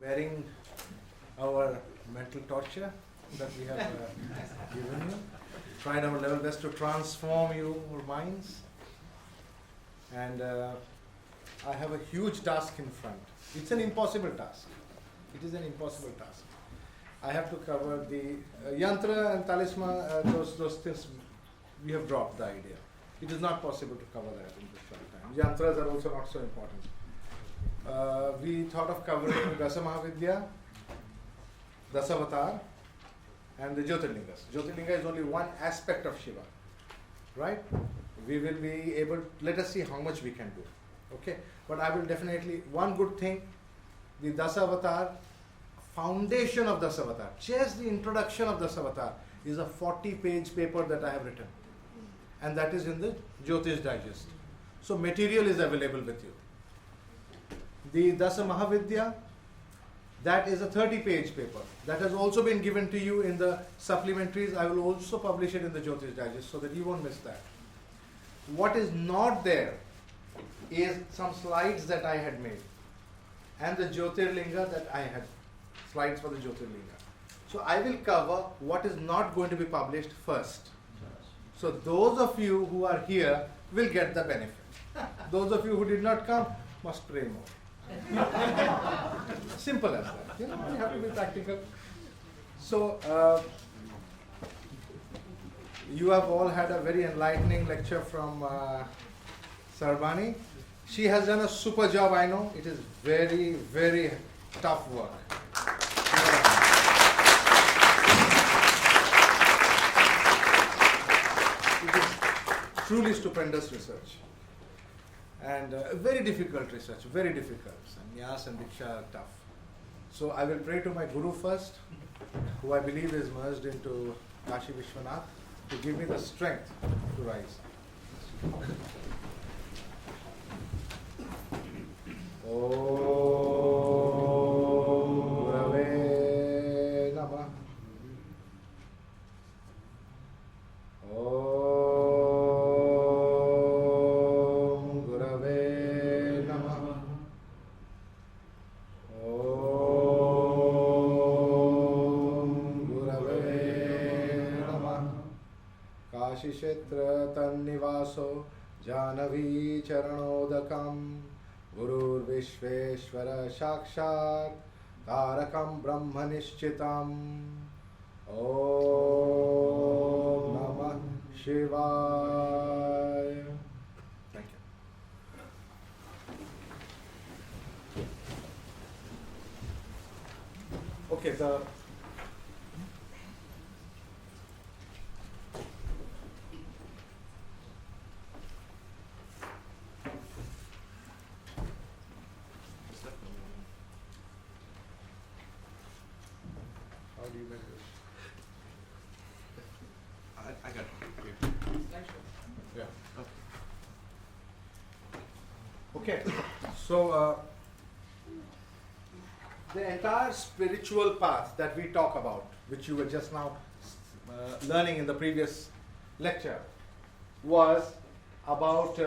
bearing our mental torture that we have given you. Tried our level best to transform your minds. And I have a huge task in front. It's an impossible task. It is an impossible task. I have to cover the yantra and talisman, those things, we have dropped the idea. It is not possible to cover that in this short time. Yantras are also not so important. We thought of covering Dasa Mahavidya, Dasavatar, and the Jyothirlingas. Jyothirlinga is only one aspect of Shiva, right? We will be able, let us see how much we can do, okay? But I will definitely, one good thing, the Dasavatar, foundation of Dasavatar, just the introduction of Dasavatar is a 40-page paper that I have written. And that is in the Jyotish Digest. So material is available with you. The Dasa Mahavidya, that is a 30-page paper. That has also been given to you in the supplementaries. I will also publish it in the Jyotish Digest so that you won't miss that. What is not there is some slides that I had made and the Jyothirlinga that I had, slides for the Jyothirlinga. So I will cover what is not going to be published first. So those of you who are here will get the benefit. Those of you who did not come must pray more. Simple as that. You know, we have to be practical. So you have all had a very enlightening lecture from Sarbani. She has done a super job, I know. It is very, very tough work. It is truly stupendous research. And very difficult research, very difficult. Sannyas and Diksha are tough. So I will pray to my Guru first, who I believe is merged into Kashi Vishwanath, to give me the strength to rise. Om Gurave Namah. Om Gurave Namah. Om Gurave Namah. Kashi Kshetra Tannivaso Janavi Charanodakam Gurur Vishveshwara Sakshat Tarakam Brahma Nishchitam. Om Namah Shivaya. Thank you. Okay, how do you make this? I got it. Yeah. Okay. So the entire spiritual path that we talk about, which you were just now learning in the previous lecture, was about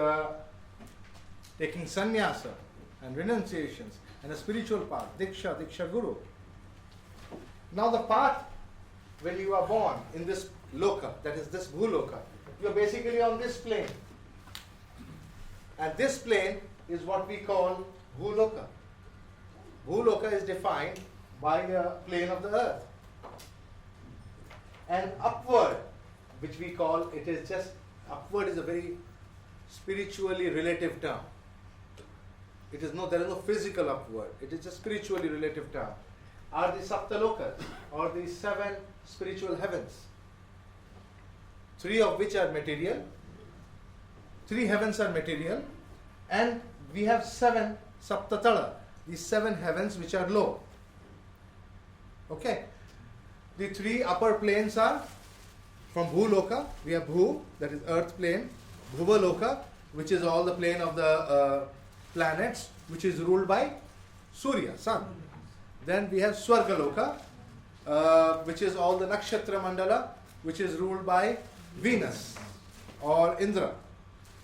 taking sannyasa and renunciations and a spiritual path, Diksha Guru. Now the path, when you are born in this loka, that is this bhuloka, you are basically on this plane. And this plane is what we call bhuloka. Bhuloka is defined by the plane of the earth. And upward, which we call, it is just, upward is a very spiritually relative term. It is no, there is no physical upward. It is just spiritually relative term. Are the saptalokas, or the 7 spiritual heavens. 3 of which are material. 3 heavens are material. And we have 7 saptatala, the 7 heavens which are low. Okay. The 3 upper planes are from Bhuloka. We have Bhu, that is earth plane. Bhuvaloka, which is all the plane of the planets, which is ruled by Surya, sun. Then we have Swargaloka, which is all the nakshatra mandala, which is ruled by Venus or Indra.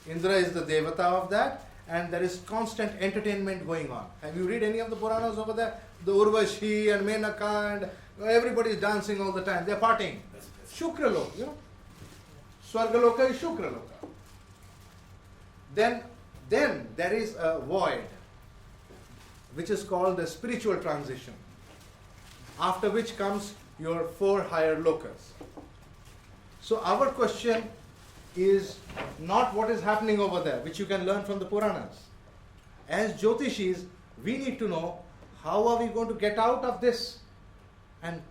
Indra is the devata of that, and there is constant entertainment going on. Have you read any of the Puranas over there? The Urvashi and Menaka and everybody is dancing all the time. They are partying. Shukraloka, you know. Swargaloka is Shukraloka. Then there is a void, which is called the spiritual transition, after which comes your 4 higher lokas. So our question is not what is happening over there, which you can learn from the Puranas. As Jyotishis, we need to know how are we going to get out of this and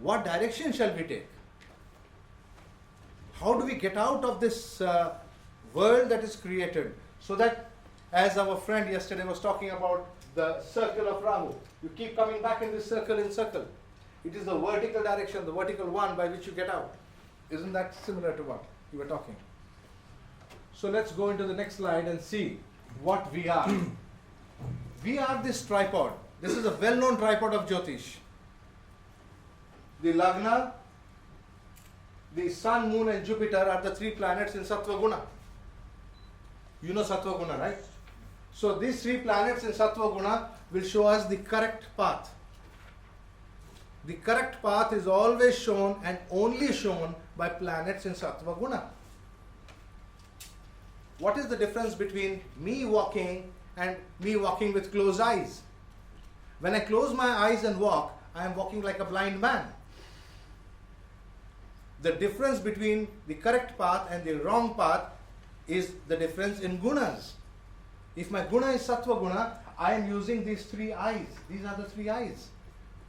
what direction shall we take. How do we get out of this world that is created, so that, as our friend yesterday was talking about the circle of Rahu, you keep coming back in this circle in circle. It is the vertical direction, the vertical one by which you get out. Isn't that similar to what you were talking? So let's go into the next slide and see what we are. We are this tripod. This is a well-known tripod of Jyotish. The Lagna, the Sun, Moon and Jupiter are the 3 planets in Sattva Guna. You know Sattva Guna, right? So these 3 planets in Sattva Guna will show us the correct path. The correct path is always shown and only shown by planets in Sattva Guna. What is the difference between me walking and me walking with closed eyes? When I close my eyes and walk, I am walking like a blind man. The difference between the correct path and the wrong path is the difference in gunas. If my guna is Sattva Guna, I am using these 3 eyes. These are the 3 eyes.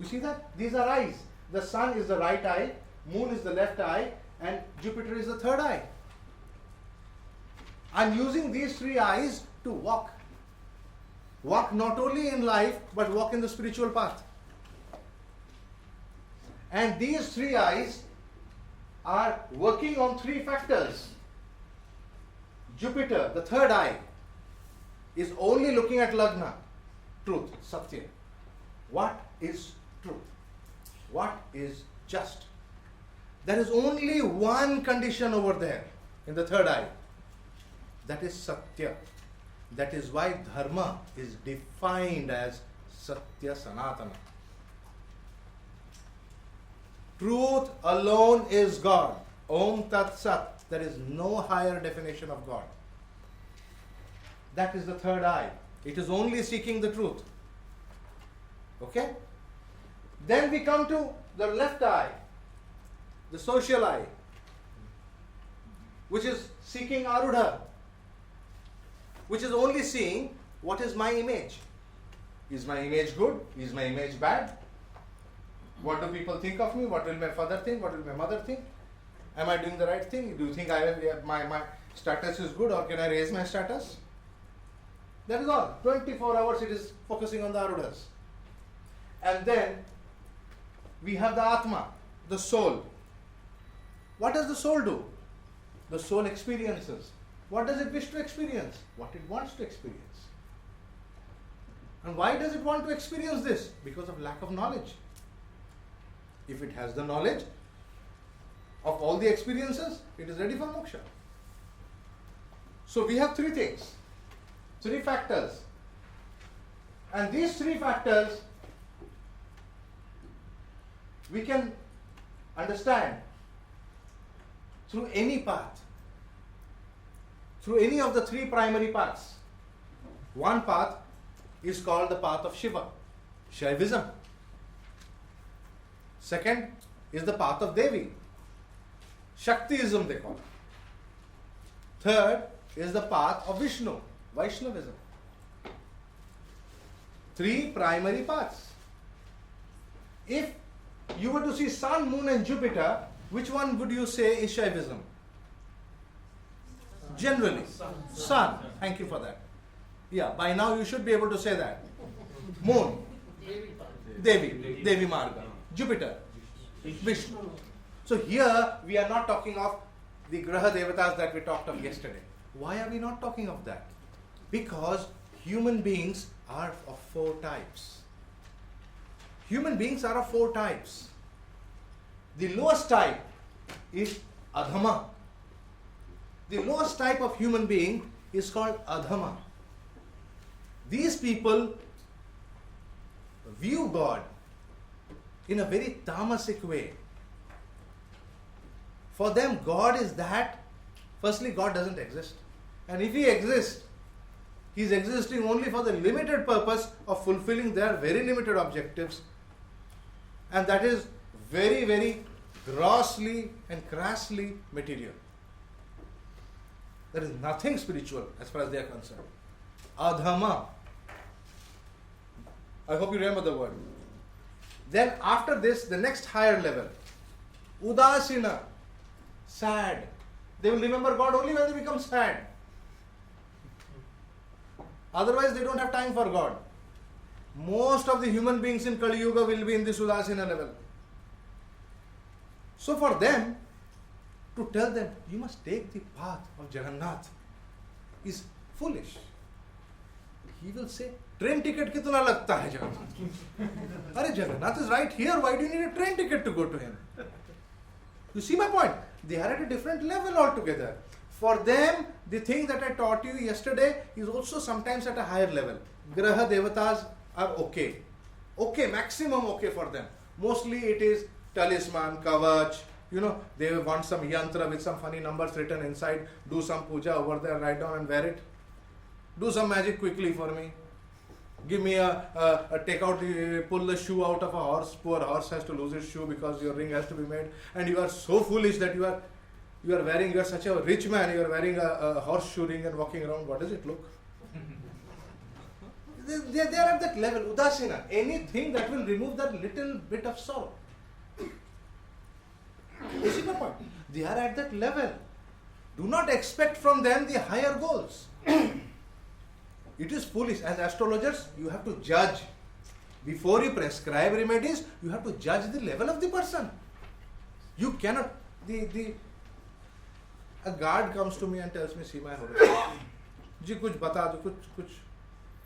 You see that? These are eyes. The sun is the right eye, moon is the left eye, and Jupiter is the third eye. I am using these 3 eyes to walk. Walk not only in life, but walk in the spiritual path. And these 3 eyes are working on 3 factors. Jupiter, the third eye, is only looking at Lagna, truth, Satya. What is truth? What is just? There is only one condition over there in the third eye. That is Satya. That is why Dharma is defined as Satya Sanatana. Truth alone is God. Om Tat Sat. There is no higher definition of God. That is the third eye. It is only seeking the truth. Okay? Then we come to the left eye, the social eye, which is seeking Arudha, which is only seeing what is my image. Is my image good? Is my image bad? What do people think of me? What will my father think? What will my mother think? Am I doing the right thing? Do you think my status is good, or can I raise my status? That is all. 24 hours it is focusing on the Arudhas. And then we have the Atma, the soul. What does the soul do? The soul experiences. What does it wish to experience? What it wants to experience. And why does it want to experience this? Because of lack of knowledge. If it has the knowledge of all the experiences, it is ready for moksha. So we have 3 things, 3 factors. And these 3 factors we can understand through any path, through any of the 3 primary paths. One path is called the path of Shiva, Shaivism. Second is the path of Devi, Shaktiism they call it. Third is the path of Vishnu, Vaishnavism. 3 primary paths. If you were to see Sun, Moon and Jupiter, which one would you say is Shaivism? Generally, Sun. Thank you for that. Yeah, by now you should be able to say that. Moon, Devi Marga. Jupiter, Vishnu. So here we are not talking of the Graha Devatas that we talked of yesterday. Why are we not talking of that? Because human beings are of 4 types. Human beings are of 4 types. The lowest type is Adhama. The lowest type of human being is called Adhama. These people view God in a very tamasic way. For them, God is that. Firstly, God doesn't exist. And if He exists, He is existing only for the limited purpose of fulfilling their very limited objectives. And that is very, very grossly and crassly material. There is nothing spiritual as far as they are concerned. Adhama. I hope you remember the word. Then after this, the next higher level. Udasina. Sad. They will remember God only when they become sad. Otherwise, they don't have time for God. Most of the human beings in Kali Yuga will be in this Udasina level. So for them, to tell them, you must take the path of Jagannath, is foolish. He will say, train ticket kitna lagta hai Jagannath? Arey, Jagannath is right here, why do you need a train ticket to go to him? You see my point? They are at a different level altogether. For them, the thing that I taught you yesterday is also sometimes at a higher level. Graha Devatas are okay. Okay, maximum okay for them. Mostly it is talisman, kavach, they want some yantra with some funny numbers written inside. Do some puja over there, write down and wear it. Do some magic quickly for me. Give me pull the shoe out of a horse. Poor horse has to lose his shoe because your ring has to be made. And you are so foolish that you are wearing, you are such a rich man, you are wearing a horseshoe ring and walking around. What does it look? They are at that level, udasina. Anything that will remove that little bit of sorrow. You see my point? They are at that level. Do not expect from them the higher goals. It is foolish. As astrologers, you have to judge. Before you prescribe remedies, you have to judge the level of the person. You cannot. A guard comes to me and tells me, see my horoscope. Ji, kuch bata do, kuch,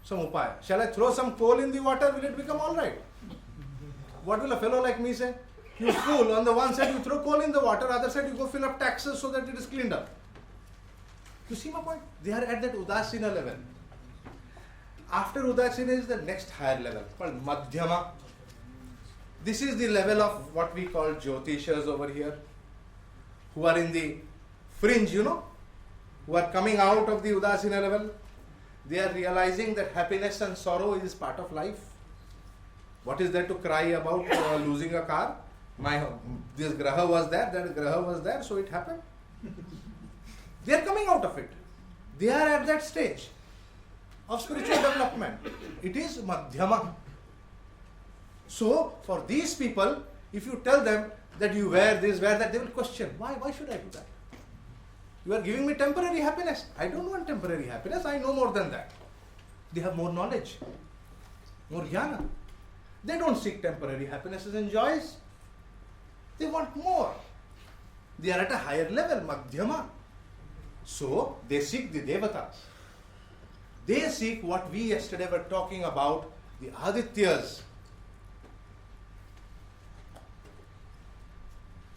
some upaya. Shall I throw some coal in the water? Will it become all right? What will a fellow like me say? You fool, on the one side you throw coal in the water, other side you go fill up taxes so that it is cleaned up. You see my point? They are at that Udasina level. After Udasina is the next higher level called Madhyama. This is the level of what we call Jyotishas over here, who are in the fringe, who are coming out of the Udasina level. They are realizing that happiness and sorrow is part of life. What is there to cry about losing a car? This graha was there, that graha was there, so it happened. They are coming out of it. They are at that stage of spiritual development. It is Madhyama. So, for these people, if you tell them that you wear this, wear that, they will question, why should I do that? You are giving me temporary happiness. I don't want temporary happiness, I know more than that. They have more knowledge, more jnana. They don't seek temporary happinesses and joys. They want more. They are at a higher level, Madhyama. So, they seek the Devatas. They seek what we yesterday were talking about, the Adityas.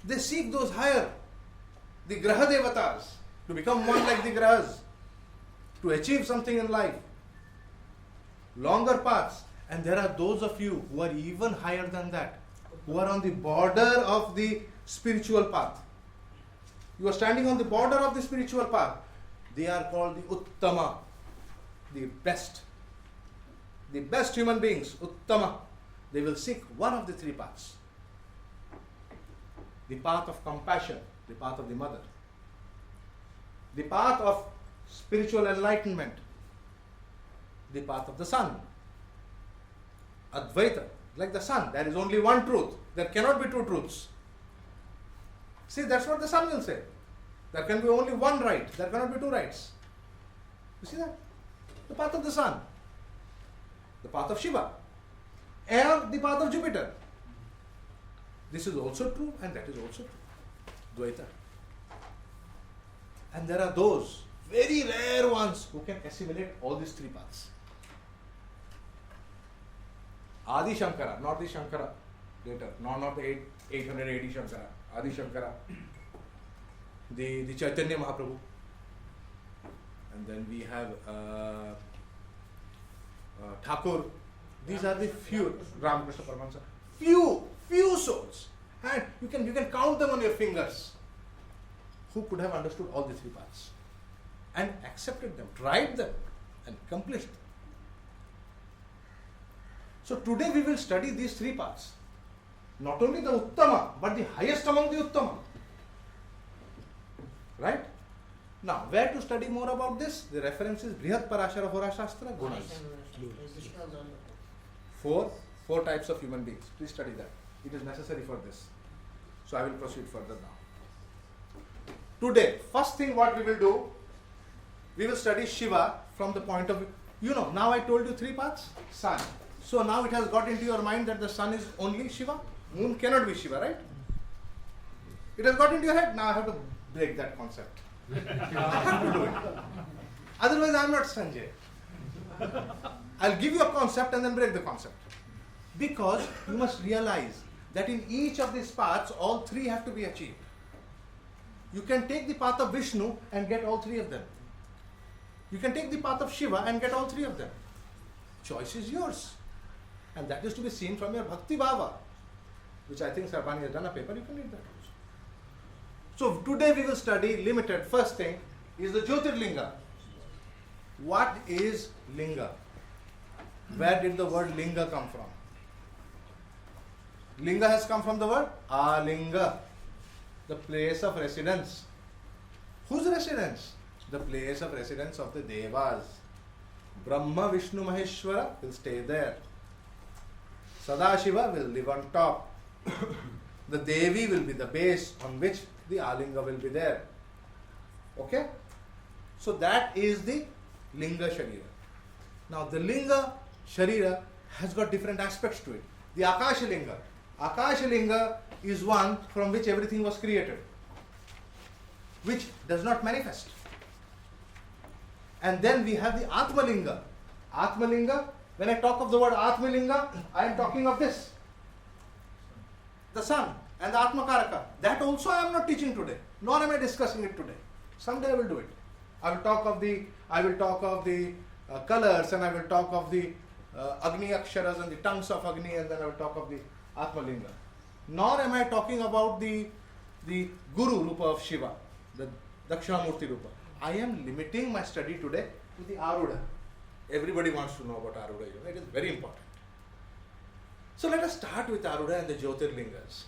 They seek those higher, the Graha Devatas, to become one like the Grahas, to achieve something in life. Longer paths. And there are those of you who are even higher than that, who are on the border of the spiritual path. You are standing on the border of the spiritual path. They are called the Uttama, the best human beings, Uttama. They will seek one of the three paths. The path of compassion, the path of the mother. The path of spiritual enlightenment, the path of the sun. Advaita, like the sun, there is only one truth. There cannot be two truths. See, that's what the sun will say. There can be only one right. There cannot be two rights. You see that? The path of the sun, the path of Shiva, and the path of Jupiter. This is also true and that is also true. Dvaita. And there are those very rare ones who can assimilate all these three paths. Adi Shankara, not the Shankara later, not the 880 Shankara, Adi Shankara, the Chaitanya Mahaprabhu. And then we have Thakur. These are the few, Ramakrishna Paramahansa, few souls. And you can count them on your fingers who could have understood all the three paths and accepted them, tried them and accomplished them. So today we will study these three paths. Not only the Uttama, but the highest among the Uttama. Right? Now, where to study more about this? The reference is Brihat Parashara Hora Shastra Gunas. Four types of human beings. Please study that. It is necessary for this. So I will proceed further now. Today, first thing what we will do, we will study Shiva from the point of view. Now I told you three paths. Sun. So now it has got into your mind that the sun is only Shiva. Moon cannot be Shiva, right? It has got into your head. Now I have to break that concept. I have to do it. Otherwise I am not Sanjay. I'll give you a concept and then break the concept. Because you must realize that in each of these paths, all three have to be achieved. You can take the path of Vishnu and get all three of them. You can take the path of Shiva and get all three of them. Choice is yours. And that is to be seen from your Bhakti Bhava, which I think Sarvani has done a paper, you can read that also. So today we will study limited. First thing is the Jyothirlinga. What is Linga? Where did the word Linga come from? Linga has come from the word Alinga, the place of residence. Whose residence? The place of residence of the Devas. Brahma, Vishnu, Maheshwara will stay there. Sadashiva will live on top. The Devi will be the base on which the Alinga will be there. Okay? So that is the Linga Sharira. Now the Linga Sharira has got different aspects to it. The Akasha Linga. Akasha Linga is one from which everything was created, which does not manifest. And then we have the Atma Linga. Atma Linga, when I talk of the word Atma Linga, I am talking of this. The sun and the Atma Karaka. That also I am not teaching today, nor am I discussing it today. Someday I will do it. I will talk of the colors, and I will talk of the Agni Aksharas and the tongues of Agni, and then I will talk of the Atma Linga. Nor am I talking about the Guru Rupa of Shiva, the Dakshinamurti Rupa. I am limiting my study today to the Arudha. Everybody wants to know about Arudha. It is very important. So let us start with Arudha and the Jyotirlingas.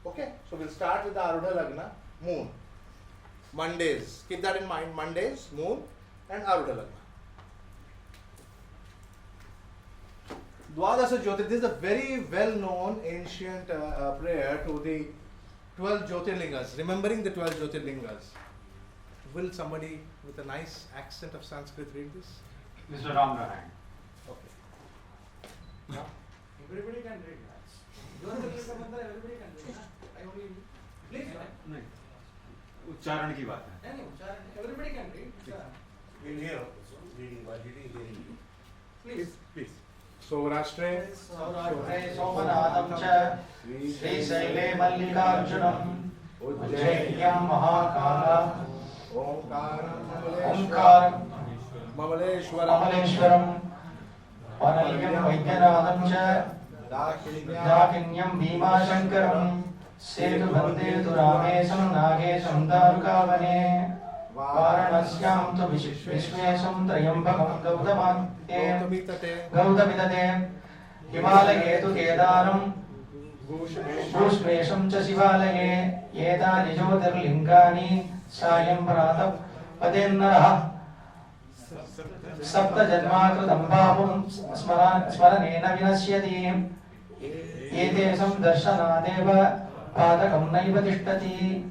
Okay, so we'll start with the Arudha Lagna, moon. Mondays, keep that in mind, Mondays, moon and Arudha Lagna. Dwadasa Jyotir, this is a very well known ancient prayer to the 12 Jyotirlingas, remembering the 12 Jyotirlingas. Will somebody with a nice accent of Sanskrit read this? Mr. Ram Narayan. Okay. Now? Everybody can read that. Everybody can read. I only please. नहीं, उच्चारण की बात है. Everybody can read. We'll hear reading by reading. Please. Saurashtre Somanadam cha Srisaile Mallikarjunam Ujjayyam Mahakala Omkaram Mamaleshwaram Panalyam Vaidyanadam cha Dakinyam Bhimashankaram Setu Bande Duramesam Nagesam Darukavane Varanasyam tu Vishvesam Trayambakam Gautamitate Himalaye tu Kedaram Bhushmesham cha Shivalaye Yedani Jyotirlingani Sayam Pratam Padennaraha Sapta Janmakrutam Bhapum Smaranena Vinasyati Yedesam Darshanadeva Padakam Naiva Tishtati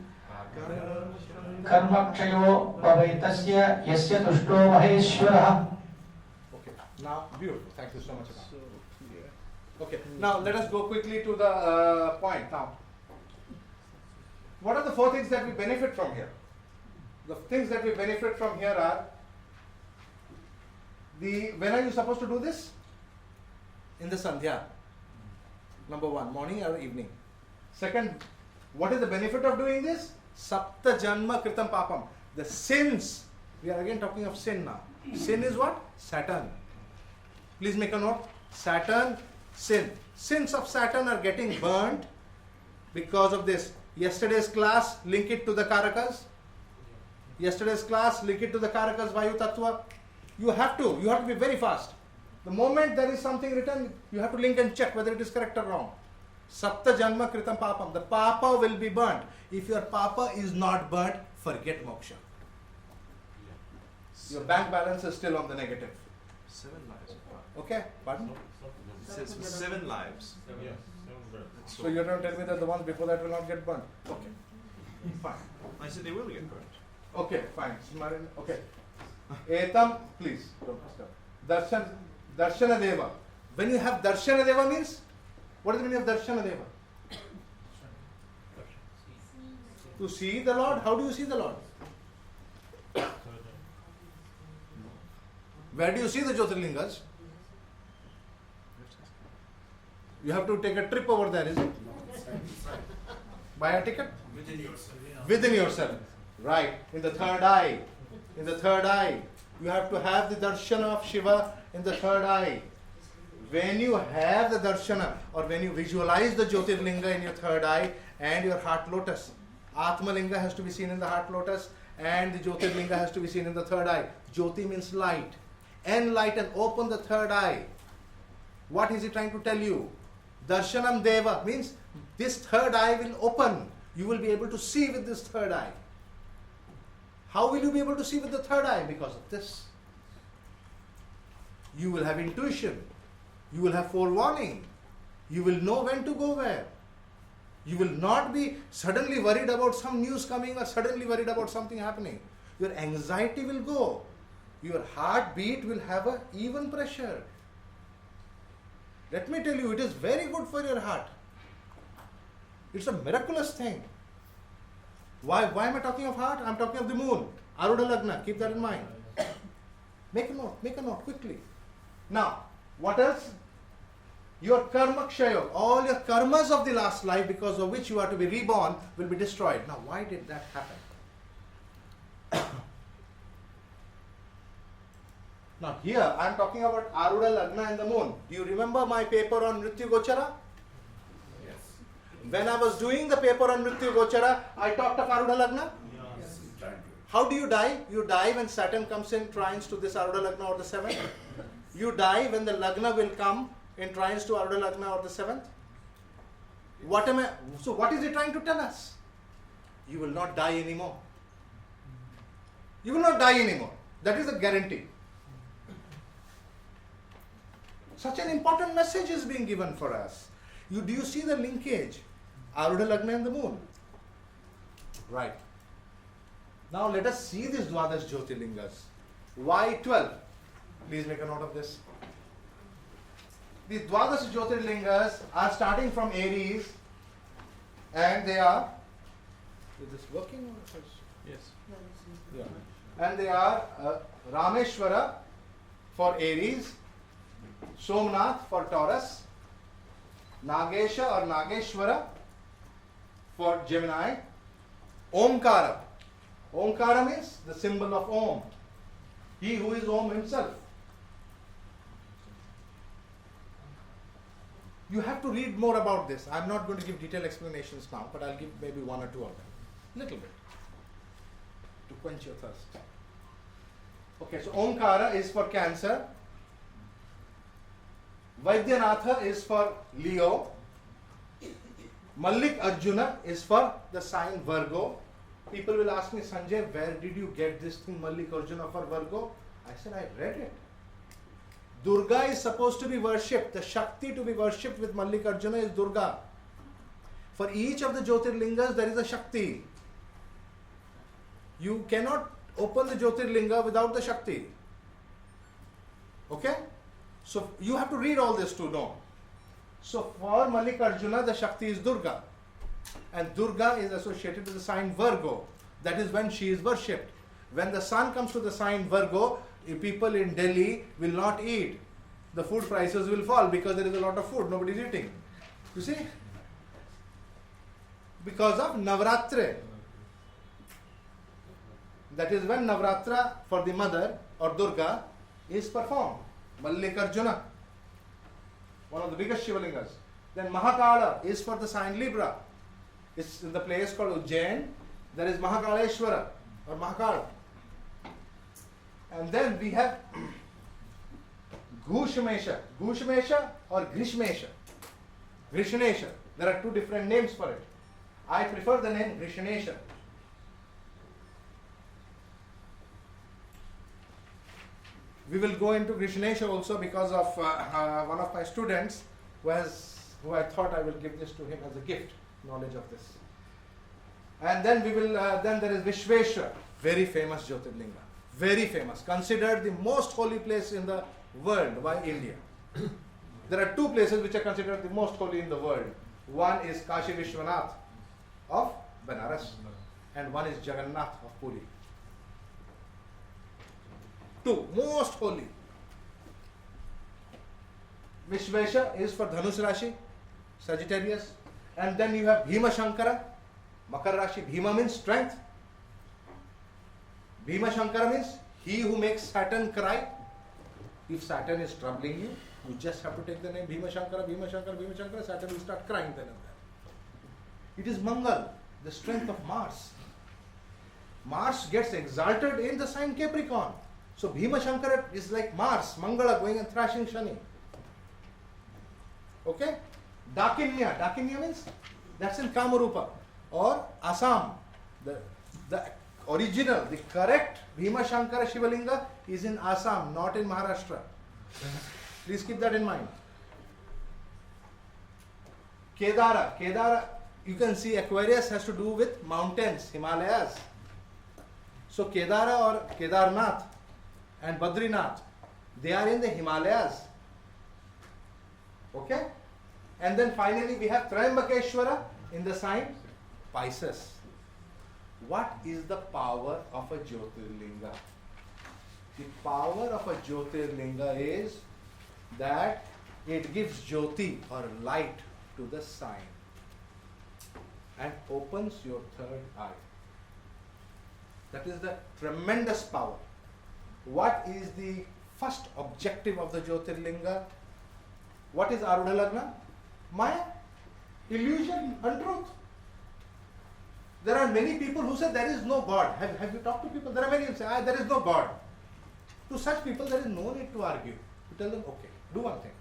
Karmakshayo Bhavaitasya Yasya Tushto Maheshwara. Okay, now beautiful. Thank you so much. Okay, now let us go quickly to the point. Now, what are the four things that we benefit from here? The things that we benefit from here are when are you supposed to do this? In the Sandhya. Number one, morning or evening. Second, what is the benefit of doing this? Sapta Janma Kritam Papam. The sins, we are again talking of sin now. Sin is what? Saturn. Please make a note. Saturn, sin. Sins of Saturn are getting burnt because of this. Yesterday's class, link it to the Karakas. Yesterday's class, link it to the Karakas, Vayu Tattva. You have to be very fast. The moment there is something written, you have to link and check whether it is correct or wrong. Sapta Janma Kritam Papam. The Papa will be burnt. If your Papa is not burnt, forget moksha. Your bank balance is still on the negative. 7 lives. Okay? Pardon? It says 7 lives. So you don't tell me that the ones before that will not get burnt. Okay. Fine. I said they will get burnt. Okay, fine. Smaran, okay. Etam, please, don't disturb. Darshana Deva. When you have Darshana Deva means, what is the meaning of Darshana Deva? To see the Lord. How do you see the Lord? Where do you see the Jyothirlingas? You have to take a trip over there, is it? Buy a ticket? Within yourself. Within yourself. Right. In the third eye. In the third eye. You have to have the darshana of Shiva in the third eye. When you have the darshana or when you visualize the Jyotirlinga in your third eye and your heart lotus, Atmalinga has to be seen in the heart lotus and the Jyotirlinga has to be seen in the third eye. Jyoti means light. Enlighten, open the third eye. What is he trying to tell you? Darshanam Deva means this third eye will open. You will be able to see with this third eye. How will you be able to see with the third eye? Because of this. You will have intuition. You will have forewarning. You will know when to go where. You will not be suddenly worried about some news coming or suddenly worried about something happening. Your anxiety will go. Your heartbeat will have an even pressure. Let me tell you, it is very good for your heart. It's a miraculous thing. Why am I talking of heart? I'm talking of the moon. Arudha Lagna, keep that in mind. Make a note quickly. Now, what else? Your karma kshaya, all your karmas of the last life because of which you are to be reborn will be destroyed. Now, why did that happen? Now, here I am talking about Arudha Lagna and the moon. Do you remember my paper on Mrityu Gochara? When I was doing the paper on Mrityu Gochara, I talked of Arudha Lagna. Yes. How do you die? You die when Saturn comes in trines to this Arudha Lagna or the 7th. You die when the Lagna will come in trines to Arudha Lagna or the 7th. So what is he trying to tell us? You will not die anymore. You will not die anymore. That is a guarantee. Such an important message is being given for us. Do you see the linkage? Arudha Lagna and the moon. Right. Now let us see these Dwadash Jyotirlingas. Why 12? Please make a note of this. The Dwadash Jyotirlingas are starting from Aries and they are, is this working or is Yes. yeah. And they are Rameshwara for Aries, Somnath for Taurus, Nagesha or Nageshwara for Gemini, Omkara. Omkara means the symbol of Om. He who is Om himself. You have to read more about this. I'm not going to give detailed explanations now, but I'll give maybe one or two of them. Little bit. To quench your thirst. Okay, so Omkara is for Cancer. Vaidyanatha is for Leo. Mallik Arjuna is for the sign Virgo. People will ask me, Sanjay, where did you get this thing, Mallik Arjuna for Virgo? I said, I read it. Durga is supposed to be worshipped. The Shakti to be worshipped with Mallik Arjuna is Durga. For each of the Jyotirlingas, there is a Shakti. You cannot open the Jyotirlinga without the Shakti. Okay? So you have to read all this to know. So for Mallik Arjuna, the Shakti is Durga. And Durga is associated with the sign Virgo. That is when she is worshipped. When the sun comes to the sign Virgo, people in Delhi will not eat. The food prices will fall because there is a lot of food. Nobody is eating. You see? Because of Navaratri. That is when Navratra for the mother or Durga is performed. Mallikarjuna, one of the biggest Shivalingas. Then Mahakala is for the sign Libra. It's in the place called Ujjain. There is Mahakaleshwara or Mahakal. And then we have Ghushmesha. Ghushmesha or Grishmesha. Grishnesha. There are two different names for it. I prefer the name Grishnesha. We will go into Grishnesha also because of one of my students who I thought I will give this to him as a gift, knowledge of this. And then then there is Vishveshwar, very famous Jyotirlinga, very famous, considered the most holy place in the world by India. There are two places which are considered the most holy in the world. One is Kashi Vishwanath of Banaras and one is Jagannath of Puri. Two, most holy. Vishvesha is for Dhanus Rashi, Sagittarius. And then you have Bhima Shankara, Makar Rashi. Bhima means strength. Bhima Shankara means he who makes Saturn cry. If Saturn is troubling you, you just have to take the name Bhima Shankara, Bhima Shankara, Bhima Shankara. Saturn will start crying then and there. It is Mangal, the strength of Mars. Mars gets exalted in the sign Capricorn. So Bhima Shankara is like Mars, Mangala going and thrashing Shani. Okay? Dakinya. Dakinya means that's in Kamarupa. Or Assam. The original, the correct Bhima Shankara Shivalinga is in Assam, not in Maharashtra. Please keep that in mind. Kedara. Kedara, you can see Aquarius has to do with mountains, Himalayas. So Kedara or Kedarnath and Badrinath, they are in the Himalayas. Okay? And then finally we have Triambakeshwara in the sign Pisces. What is the power of a Jyotirlinga? The power of a Jyotirlinga is that it gives Jyoti or light to the sign and opens your third eye. That is the tremendous power. What is the first objective of the Jyotirlinga? What is Arudha Lagna? Maya, illusion, untruth. There are many people who say there is no God. Have you talked to people? There are many who say, there is no God. To such people, there is no need to argue. You tell them, okay, do one thing.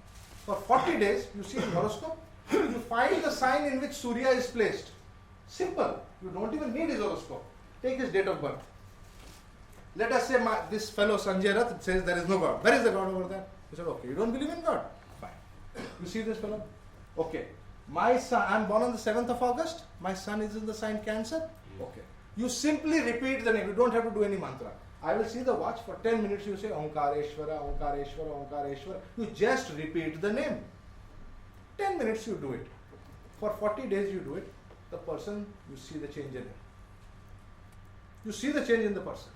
For 40 days, you see in horoscope, you find the sign in which Surya is placed. Simple. You don't even need his horoscope. Take his date of birth. Let us say this fellow Sanjay Rath says there is no God. Where is the God over there? You said, okay, you don't believe in God? Fine. You see this fellow? Okay. My son, I am born on the 7th of August. My son is in the sign Cancer. Okay. You simply repeat the name. You don't have to do any mantra. I will see the watch for 10 minutes. You say Omkareshwara, Omkareshwara, Omkareshwara. You just repeat the name. 10 minutes you do it. For 40 days you do it. The person, you see the change in him. You see the change in the person.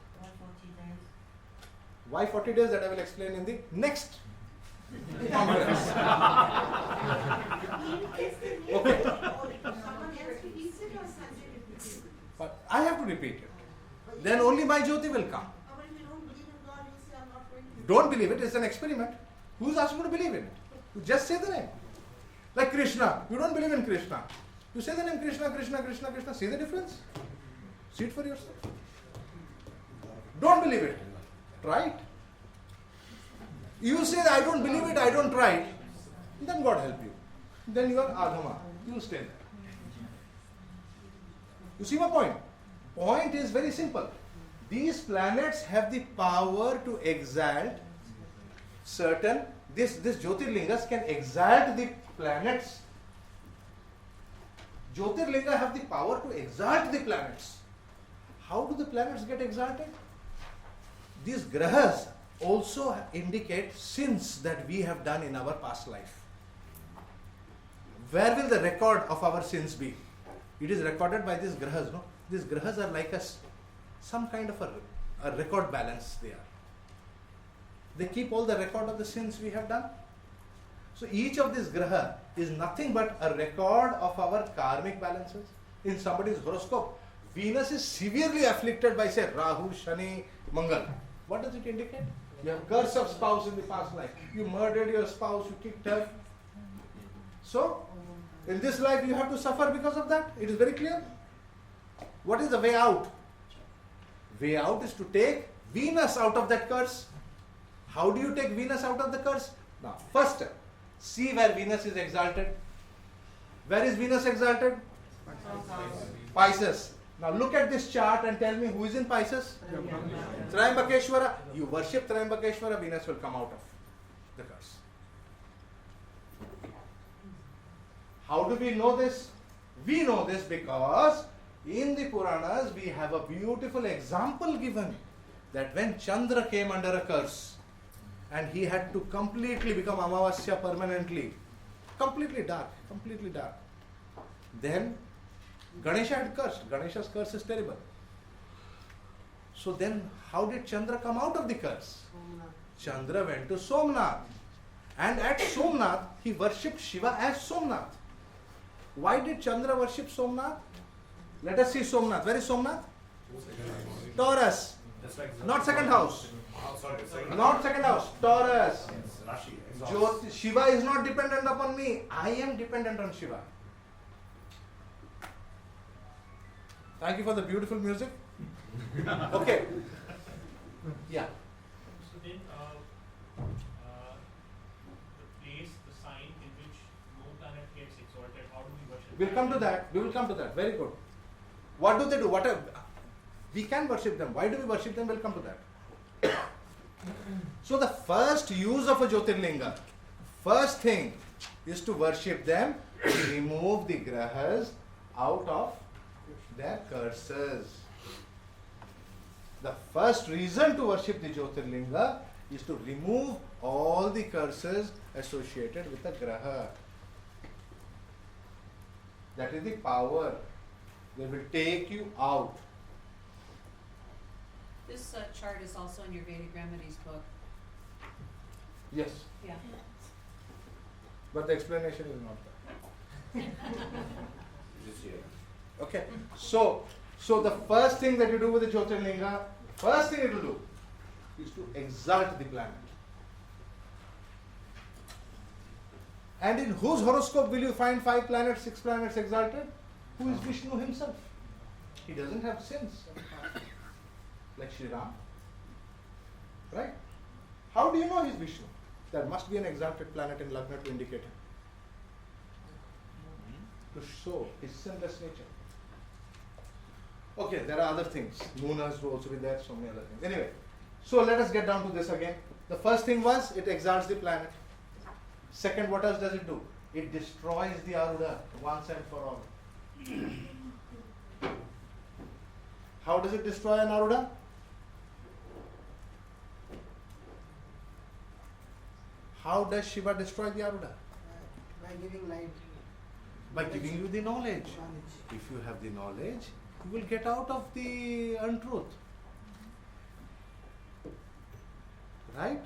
Why 40 days? That I will explain in the next conference. Okay. But I have to repeat it. Then only my Jyoti will come. Don't believe it, it's an experiment. Who's asked you to believe in it? You just say the name. Like Krishna. You don't believe in Krishna. You say the name Krishna, Krishna, Krishna, Krishna. See the difference? See it for yourself. Don't believe it. Try it. You say, I don't believe it, I don't try it. Then God help you. Then you are Adhama. You will stay there. You see my point? Point is very simple. These planets have the power to exalt certain, this Jyotirlingas can exalt the planets. Jyotirlinga have the power to exalt the planets. How do the planets get exalted? These grahas also indicate sins that we have done in our past life. Where will the record of our sins be? It is recorded by these grahas, no? These grahas are like some kind of a record balance they are. They keep all the record of the sins we have done. So each of these graha is nothing but a record of our karmic balances. In somebody's horoscope, Venus is severely afflicted by say Rahu, Shani, Mangal. What does it indicate? You have curse of spouse in the past life. You murdered your spouse, you kicked her. So, in this life you have to suffer because of that. It is very clear. What is the way out? Way out is to take Venus out of that curse. How do you take Venus out of the curse? Now, first, see where Venus is exalted. Where is Venus exalted? Pisces. Now look at this chart and tell me who is in Pisces? Triambakeshwara. You worship Triambakeshwara, Venus will come out of the curse. How do we know this? We know this because in the Puranas we have a beautiful example given that when Chandra came under a curse and he had to completely become Amavasya permanently, completely dark. Then Ganesha had cursed. Ganesha's curse is terrible. So then how did Chandra come out of the curse? Chandra went to Somnath. And at Somnath, he worshipped Shiva as Somnath. Why did Chandra worship Somnath? Let us see Somnath. Where is Somnath? Taurus. Not second house. Not second house. Taurus. Shiva is not dependent upon me. I am dependent on Shiva. Thank you for the beautiful music. Okay. Yeah. So then, the place, the sign in which no planet gets exalted, how do we worship? We'll come to that. We will come to that. Very good. What do they do? We can worship them. Why do we worship them? We'll come to that. So the first use of a Jyothirlinga, first thing is to worship them, to remove the grahas out of their curses. The first reason to worship the Jyothirlinga is to remove all the curses associated with the graha. That is the power. They will take you out. This chart is also in your Vedic Remedies book. Yes, Yeah. but the explanation is not there. Okay, so the first thing that you do with the Jyotirlinga, first thing it will do is to exalt the planet. And in whose horoscope will you find 5 planets, 6 planets exalted? Who is Vishnu himself? He doesn't have sins. Like Sri Ram. Right? How do you know he's Vishnu? There must be an exalted planet in Lagna to indicate him. To show his sinless nature. Okay, there are other things. Moon has to also be there, so many other things. Anyway, so let us get down to this again. The first thing was, it exalts the planet. Second, what else does it do? It destroys the Aruda once and for all. How does it destroy an Aruda? How does Shiva destroy the Aruda? By giving light. By giving you the knowledge. If you have the knowledge, you will get out of the untruth. Right?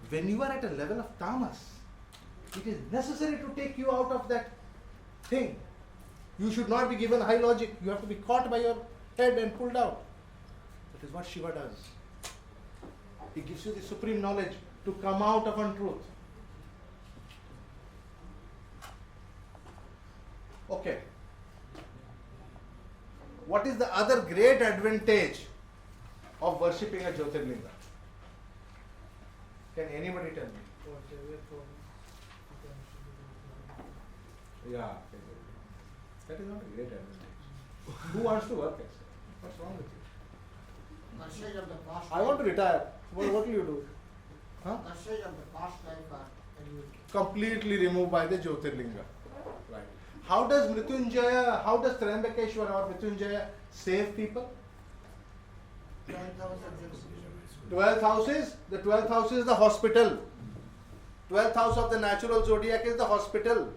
When you are at a level of tamas, it is necessary to take you out of that thing. You should not be given high logic. You have to be caught by your head and pulled out. That is what Shiva does. He gives you the supreme knowledge to come out of untruth. Okay. What is the other great advantage of worshipping a Jyotirlinga? Can anybody tell me? Yeah. That is not a great advantage. Who wants to work as? What's wrong with you? Message of the past I want to retire. What will you do? Huh? message of the past life are eliminated. Completely removed by the Jyotirlinga. Right. How does Mrityunjaya, how does Triambakeshwara or Mrityunjaya save people? 12th house is? The 12th house is the hospital. 12th house of the natural zodiac is the hospital.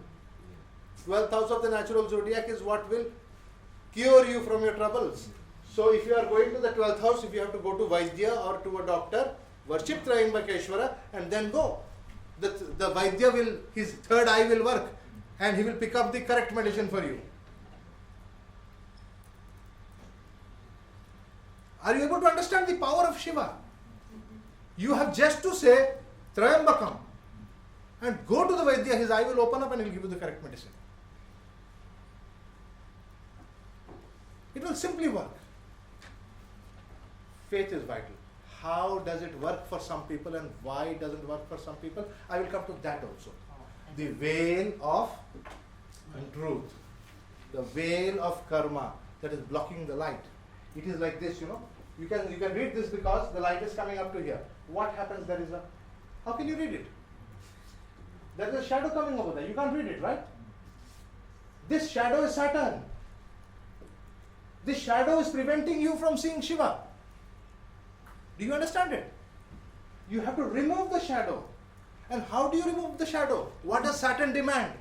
12th house of the natural zodiac is what will cure you from your troubles. So if you are going to the 12th house, if you have to go to Vaidya or to a doctor, worship Triambakeshwara and then go. The Vaidya will, his third eye will work and he will pick up the correct medicine for you. Are you able to understand the power of Shiva? You have just to say Trayambakam and go to the Vaidya, his eye will open up and he will give you the correct medicine. It will simply work. Faith is vital. How does it work for some people and why it doesn't work for some people? I will come to that also. The veil of truth. The veil of karma that is blocking the light. It is like this, you know. You can read this because the light is coming up to here. What happens? How can you read it? There is a shadow coming over there. You can't read it, right? This shadow is Saturn. This shadow is preventing you from seeing Shiva. Do you understand it? You have to remove the shadow. And how do you remove the shadow? What does Saturn demand?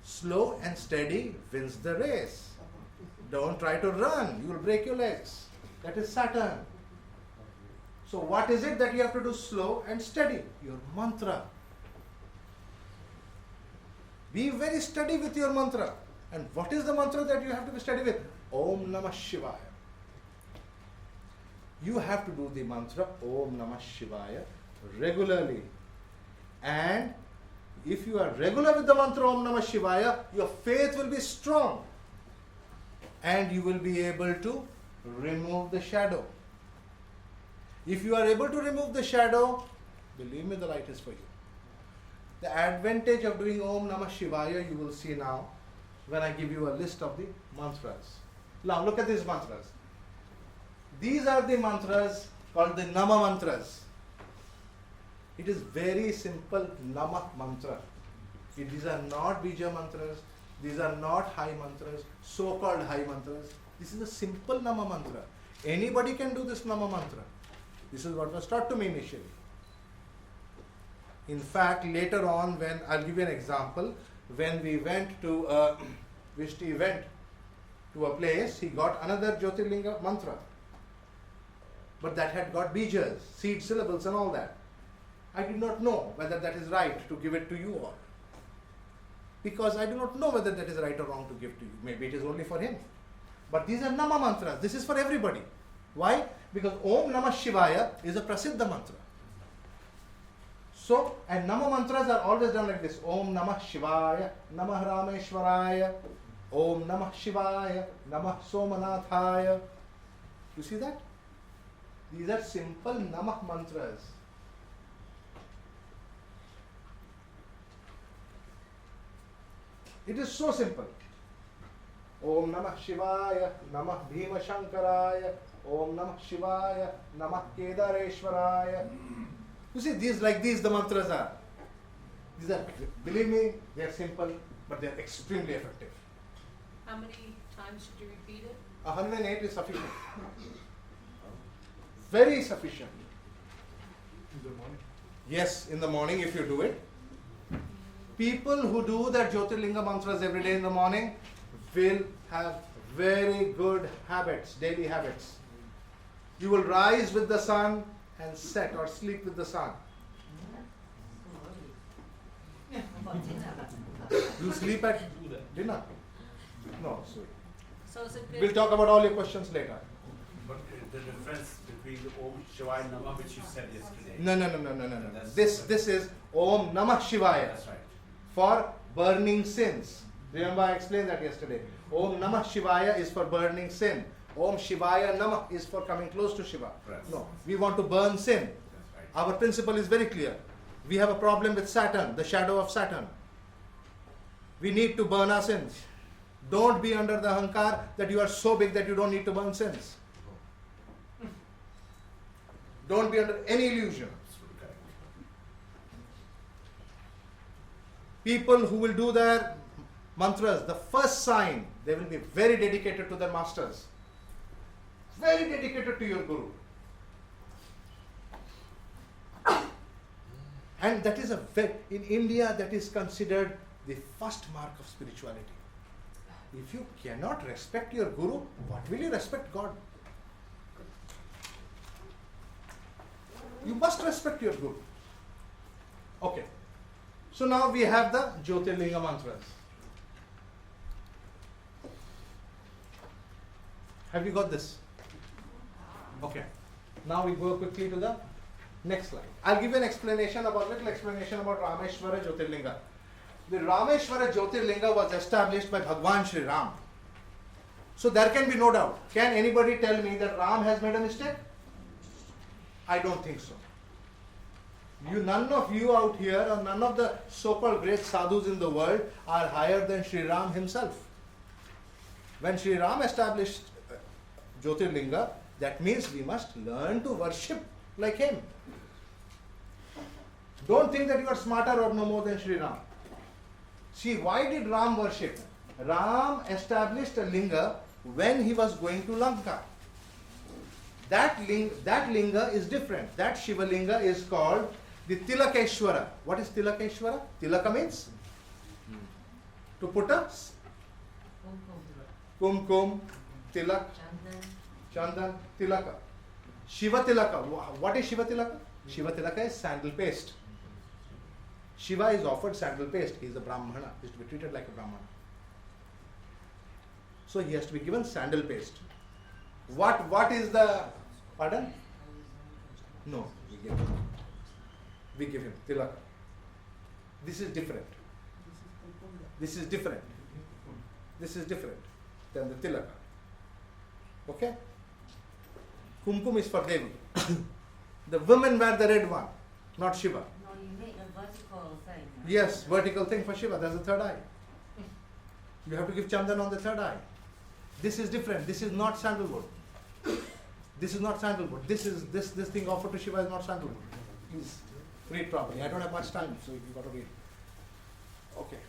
Slow and steady wins the race. Don't try to run. You will break your legs. That is Saturn. So what is it that you have to do slow and steady? Your mantra. Be very steady with your mantra. And what is the mantra that you have to be steady with? Om Namah Shivaya. You have to do the mantra Om Namah Shivaya regularly. And if you are regular with the mantra Om Namah Shivaya, your faith will be strong. And you will be able to remove the shadow. If you are able to remove the shadow, believe me, the light is for you. The advantage of doing Om Namah Shivaya, you will see now when I give you a list of the mantras. Now look at these mantras. These are the mantras called the Nama mantras. It is very simple Nama mantra. These are not Bija mantras. These are not high mantras, so-called high mantras. This is a simple Nama mantra. Anybody can do this Nama mantra. This is what was taught to me initially. In fact, later on, when I'll give you an example, when we went to Vishti went to a place, he got another Jyothirlinga mantra. But that had got bijas, seed syllables and all that. I did not know whether that is right to give it to you all. Because I do not know whether that is right or wrong to give to you. Maybe it is only for him. But these are Nama mantras. This is for everybody. Why? Because Om Namah Shivaya is a Prasiddha mantra. So, and Nama mantras are always done like this. Om Namah Shivaya, Namah Rameshwaraya, Om Namah Shivaya, Namah Somanathaya. You see that? These are simple Namah mantras. It is so simple. Om Namah Shivaya, Namah Bhima Shankaraya, Om Namah Shivaya, Namah Kedareshwaraya. You see, these the mantras are. These are, believe me, they are simple, but they are extremely effective. How many times should you repeat it? 108 is sufficient. Very sufficient. In the morning. Yes, in the morning if you do it. People who do that Jyothirlinga mantras every day in the morning will have very good habits, daily habits. You will rise with the sun and set or sleep with the sun. You sleep at dinner? No, sorry. So is it good? We'll talk about all your questions later. But the difference between the Om Shivaya Nama which you said yesterday. No. This is Om Namah Shivaya. That's right. For burning sins. Remember I explained that yesterday. Om Namah Shivaya is for burning sin. Om Shivaya Namah is for coming close to Shiva. Right. No, we want to burn sin. That's right. Our principle is very clear. We have a problem with Saturn, the shadow of Saturn. We need to burn our sins. Don't be under the ahankar that you are so big that you don't need to burn sins. Don't be under any illusion. Absolutely correct. People who will do their mantras, the first sign, they will be very dedicated to their masters. Very dedicated to your guru. And that is in India, that is considered the first mark of spirituality. If you cannot respect your guru, what will you respect God? You must respect your guru. Okay. So now we have the Jyothirlinga mantras. Have you got this? Okay. Now we go quickly to the next slide. I'll give you an explanation about Rameshwara Jyotirlinga. The Rameshwara Jyotirlinga was established by Bhagwan Shri Ram. So there can be no doubt. Can anybody tell me that Ram has made a mistake? I don't think so. None of you out here, or none of the so-called great sadhus in the world are higher than Shri Ram himself. When Shri Ram established Jyotirlinga, that means we must learn to worship like him. Don't think that you are smarter or no more than Shri Ram. See, why did Ram worship? Ram established a linga when he was going to Lanka. That linga is different. That Shiva linga is called the Tilakeshwara. What is Tilakeshwara? Tilaka means to put a kumkum, tilak, chandan, tilaka. Shiva tilaka. What is Shiva tilaka? Shiva tilaka is sandal paste. Shiva is offered sandal paste. He is a Brahmana. He is to be treated like a Brahmana. So he has to be given sandal paste. What is the pardon? No, we give him tilaka. This is different. This is different. This is different than the tilaka. Okay? Kumkum is for Devi. The women wear the red one, not Shiva. No, you make a vertical thing. Yes, vertical thing for Shiva. That's the third eye. You have to give chandan on the third eye. This is different. This is not sandalwood. This is not sandalwood. This thing offered to Shiva is not sandalwood. Please read properly. I don't have much time, so you've got to read. Okay.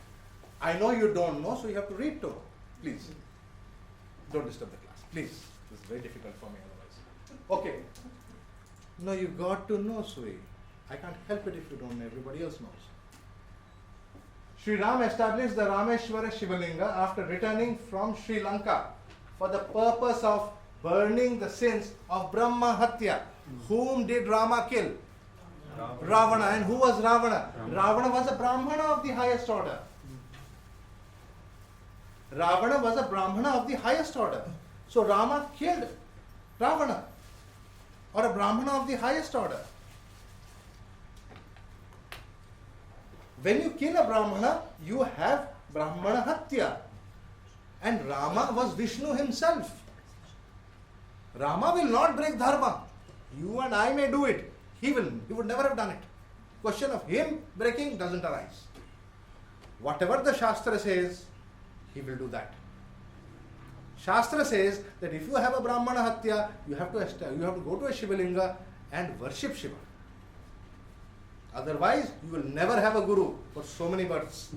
I know you don't know, so you have to read too. Please. Don't disturb the class. Please. This is very difficult for me otherwise. Okay. No, you got to know, Sui. I can't help it if you don't know. Everybody else knows. Sri Ram established the Rameshwara Shivalinga after returning from Sri Lanka for the purpose of burning the sins of Brahma Hatya. Whom did Rama kill? Ravana. And who was Ravana? Ravana was a Brahmana of the highest order. Ravana was a Brahmana of the highest order. So Rama killed Ravana, or a Brahmana of the highest order. When you kill a Brahmana, you have Brahmana Hatya. And Rama was Vishnu himself. Rama will not break dharma. You and I may do it. He would never have done it. Question of him breaking doesn't arise. Whatever the Shastra says, he will do that. Shastra says that if you have a Brahmana Hatya, you have to go to a Shivalinga and worship Shiva. Otherwise, you will never have a guru for so many births.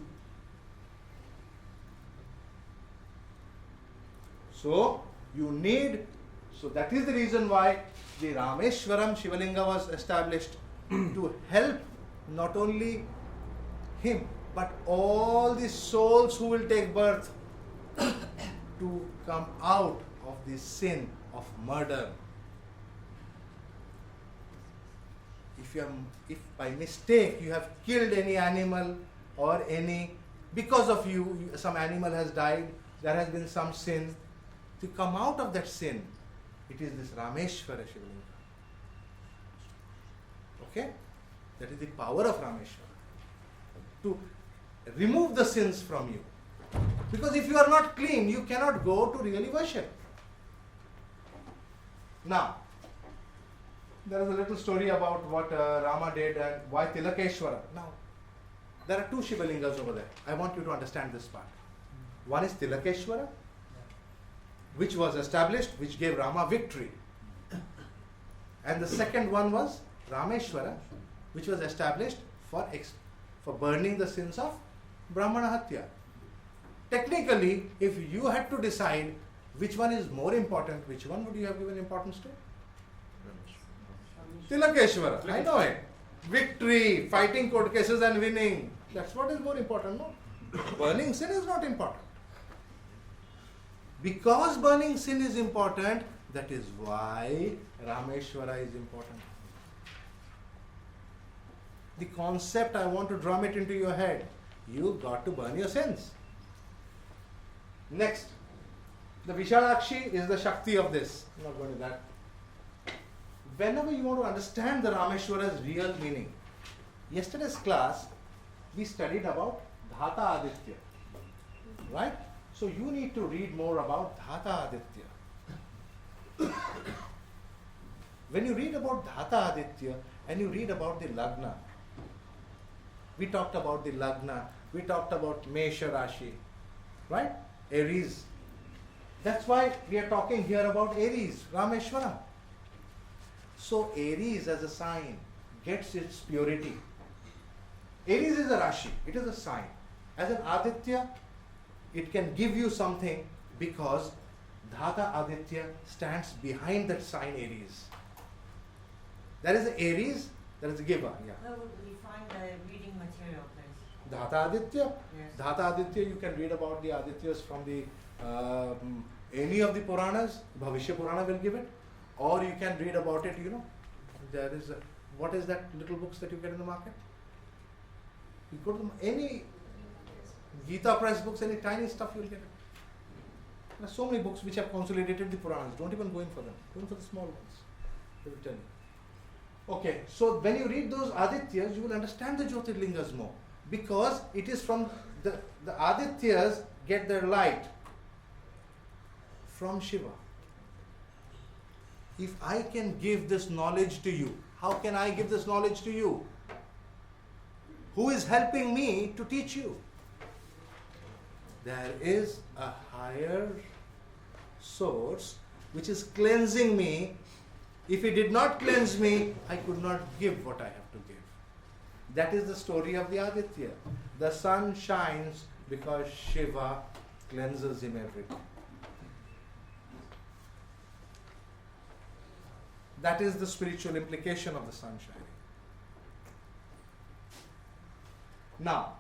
So that is the reason why the Rameshwaram Shivalinga was established to help not only him, but all the souls who will take birth to come out of the sin of murder. If by mistake you have killed any animal or because of you, some animal has died, there has been some sin, to come out of that sin, it is this Rameshwara Shivalinga. Okay? That is the power of Rameshwara. To remove the sins from you. Because if you are not clean, you cannot go to really worship. Now, there is a little story about what Rama did and why Tilakeshwara. Now, there are two Shivalingas over there. I want you to understand this part. One is Tilakeshwara, which was established, which gave Rama victory. And the second one was Rameshwara, which was established for burning the sins of Brahmana Hatya. Technically, if you had to decide which one is more important, which one would you have given importance to? Tilakeshwara. I know it. Victory, fighting court cases and winning. That's what is more important, no? Burning sin is not important. Because burning sin is important, that is why Rameshwara is important. The concept, I want to drum it into your head. You got to burn your sins. Next, the Vishalakshi is the Shakti of this. I'm not going to that. whenever you want to understand the Rameshwara's real meaning, yesterday's class we studied about Dhata Aditya, right? So you need to read more about Dhata Aditya. When you read about Dhata Aditya and you read about the Lagna, we talked about the Lagna, we talked about Mesha Rashi, right? Aries. That's why we are talking here about Aries, Rameshwara. So Aries as a sign gets its purity. Aries is a Rashi, it is a sign. As an Aditya, it can give you something because Dhata Aditya stands behind that sign Aries. That is Aries, that is a giver. Yeah. Where would we find the reading material, please? Dhata Aditya. Yes. Dhata Aditya, you can read about the Adityas from the any of the Puranas. Bhavishya Purana will give it, or you can read about it. There is what is that little books that you get in the market? You go to any Gita Press books, any tiny stuff you will get it. There are so many books which have consolidated the Puranas. Don't even go in for them. Go in for the small ones. They will tell you. Okay, so when you read those Adityas, you will understand the Jyotirlingas more, because it is from the Adityas get their light from Shiva. If I can give this knowledge to you, how can I give this knowledge to you? Who is helping me to teach you? There is a higher source which is cleansing me. If it did not cleanse me, I could not give what I have to give. That is the story of the Aditya. The sun shines because Shiva cleanses him every day. That is the spiritual implication of the sun shining. Now,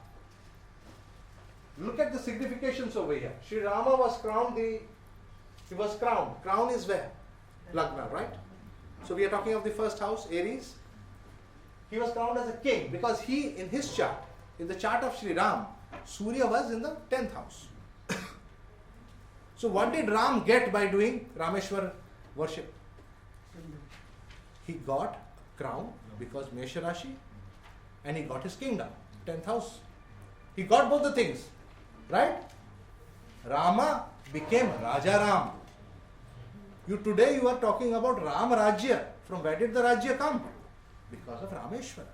look at the significations over here. Sri Rama was crowned, he was crowned. Crown is where? Lagna, right? So we are talking of the first house, Aries. He was crowned as a king because he, in his chart, in the chart of Sri Ram, Surya was in the 10th house. So what did Ram get by doing Rameshwar worship? He got crown because Mesha Rashi, and he got his kingdom, 10th house. He got both the things, right? Rama became Raja Ram. Today you are talking about Ram Rajya. From where did the Rajya come? Because of Rameshwara.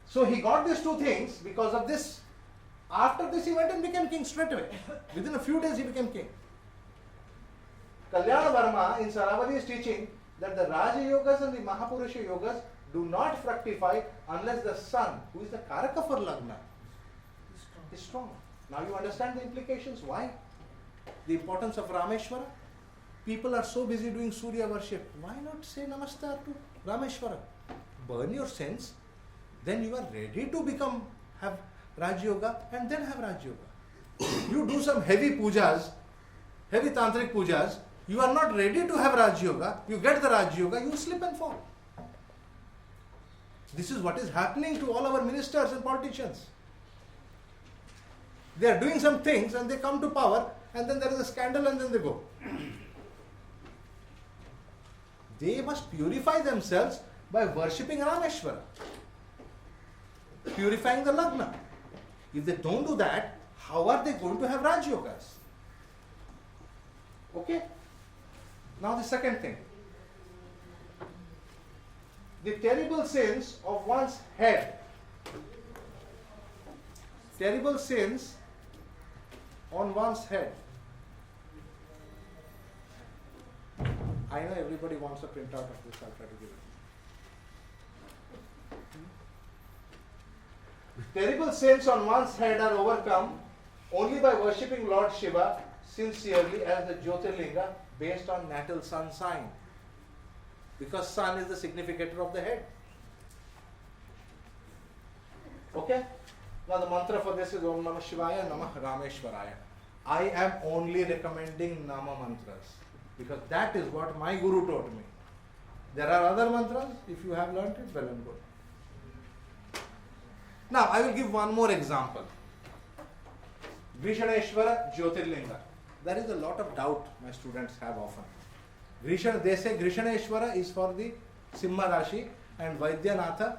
So he got these two things because of this. After this he went and became king straight away. Within a few days he became king. Kalyana Varma in Saravati is teaching that the Raja Yogas and the Mahapurusha Yogas do not fructify unless the sun, who is the Karaka for Lagna, is strong. Now you understand the implications. Why? The importance of Rameshwara. People are so busy doing Surya worship. Why not say Namaskar to Rameshwara? Burn your sins, then you are ready to have Raj Yoga and then have Raj Yoga. You do some heavy pujas, heavy tantric pujas, you are not ready to have Raj Yoga, you get the Raj Yoga, you slip and fall. This is what is happening to all our ministers and politicians. They are doing some things and they come to power and then there is a scandal and then they go. They must purify themselves by worshipping Rameshwara, purifying the Lagna. If they don't do that, how are they going to have Raj Yogas? Okay? Now the second thing. The terrible sins of one's head. Terrible sins on one's head. I know everybody wants a printout of this, I'll try to give it. Terrible sins on one's head are overcome only by worshipping Lord Shiva sincerely as the Jyothirlinga based on natal sun sign. Because sun is the significator of the head. Okay? Now the mantra for this is Om Namah Shivaya, Namah Rameshwaraya. I am only recommending Nama mantras because that is what my Guru taught me. There are other mantras, if you have learnt it, well and good. Now I will give one more example. Vishaneshwara Jyotirlinga. there is a lot of doubt my students have often. They say Grishaneshwara is for the Simha Rashi and Vaidyanatha.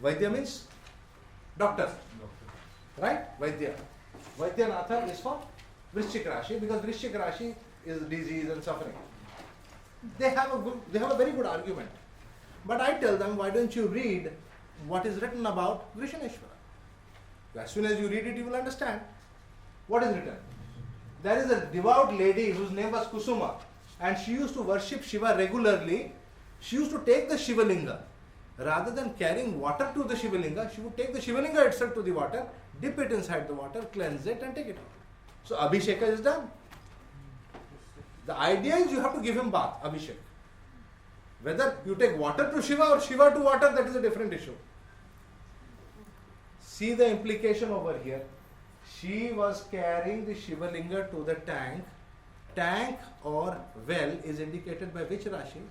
Vaidya means doctor. Right? Vaidyanatha is for Vrishchik Rashi because Vrishchik Rashi is disease and suffering. They have a very good argument. But I tell them, why don't you read what is written about Grishaneshwara? As soon as you read it, you will understand what is written. There is a devout lady whose name was Kusuma, and she used to worship Shiva regularly. She used to take the Shivalinga. Rather than carrying water to the Shivalinga, she would take the Shivalinga itself to the water, dip it inside the water, cleanse it and take it out. So Abhisheka is done. The idea is you have to give him bath, Abhishek. Whether you take water to Shiva or Shiva to water, that is a different issue. See the implication over here. She was carrying the Shivalinga to the tank. Tank or well is indicated by which Rashi?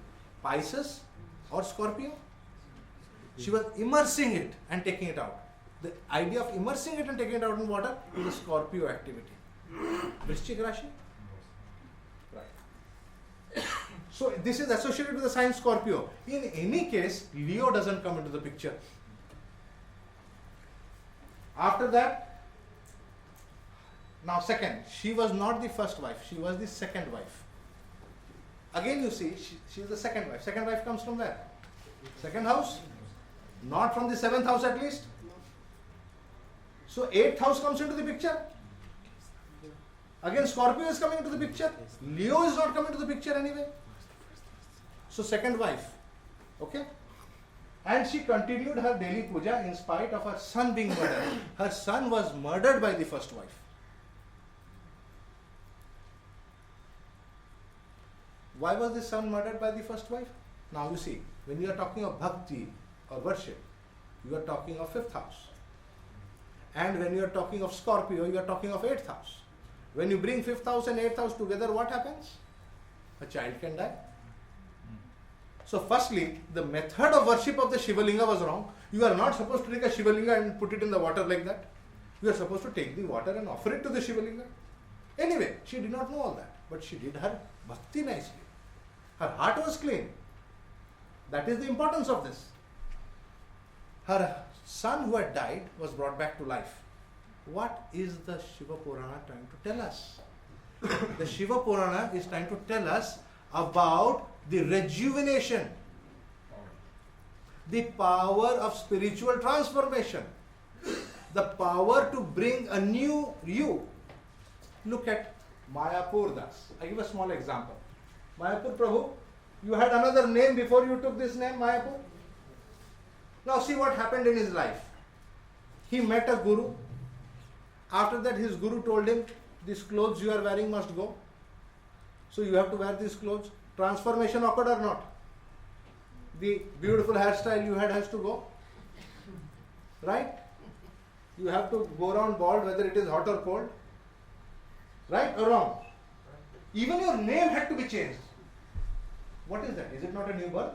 Pisces or Scorpio? She was immersing it and taking it out. The idea of immersing it and taking it out in water is a Scorpio activity. Vrishchik Rashi? Right. So this is associated with the sign Scorpio. In any case, Leo doesn't come into the picture. After that, now second, she was not the first wife, she was the second wife. Again you see, she is the second wife. Second wife comes from where? Second house? Not from the seventh house at least. So eighth house comes into the picture. Again Scorpio is coming into the picture. Leo is not coming into the picture anyway. So second wife. Okay? And she continued her daily puja in spite of her son being murdered. Her son was murdered by the first wife. Why was the son murdered by the first wife? Now you see, when you are talking of bhakti or worship, you are talking of fifth house. And when you are talking of Scorpio, you are talking of eighth house. When you bring fifth house and eighth house together, what happens? A child can die. So firstly, the method of worship of the Shivalinga was wrong. You are not supposed to take a Shivalinga and put it in the water like that. You are supposed to take the water and offer it to the Shivalinga. Anyway, she did not know all that, but she did her bhakti nicely. Her heart was clean. That is the importance of this. Her son who had died was brought back to life. What is the Shiva Purana trying to tell us? The Shiva Purana is trying to tell us about the rejuvenation, the power of spiritual transformation, the power to bring a new you. Look at Mayapur Das. I give a small example. Mayapur Prabhu, you had another name before you took this name, Mayapur. Now see what happened in his life. He met a guru. After that his guru told him, these clothes you are wearing must go. So you have to wear these clothes. Transformation occurred or not? The beautiful hairstyle you had has to go. Right? You have to go around bald whether it is hot or cold. Right or wrong? Even your name had to be changed. What is that? Is it not a new birth?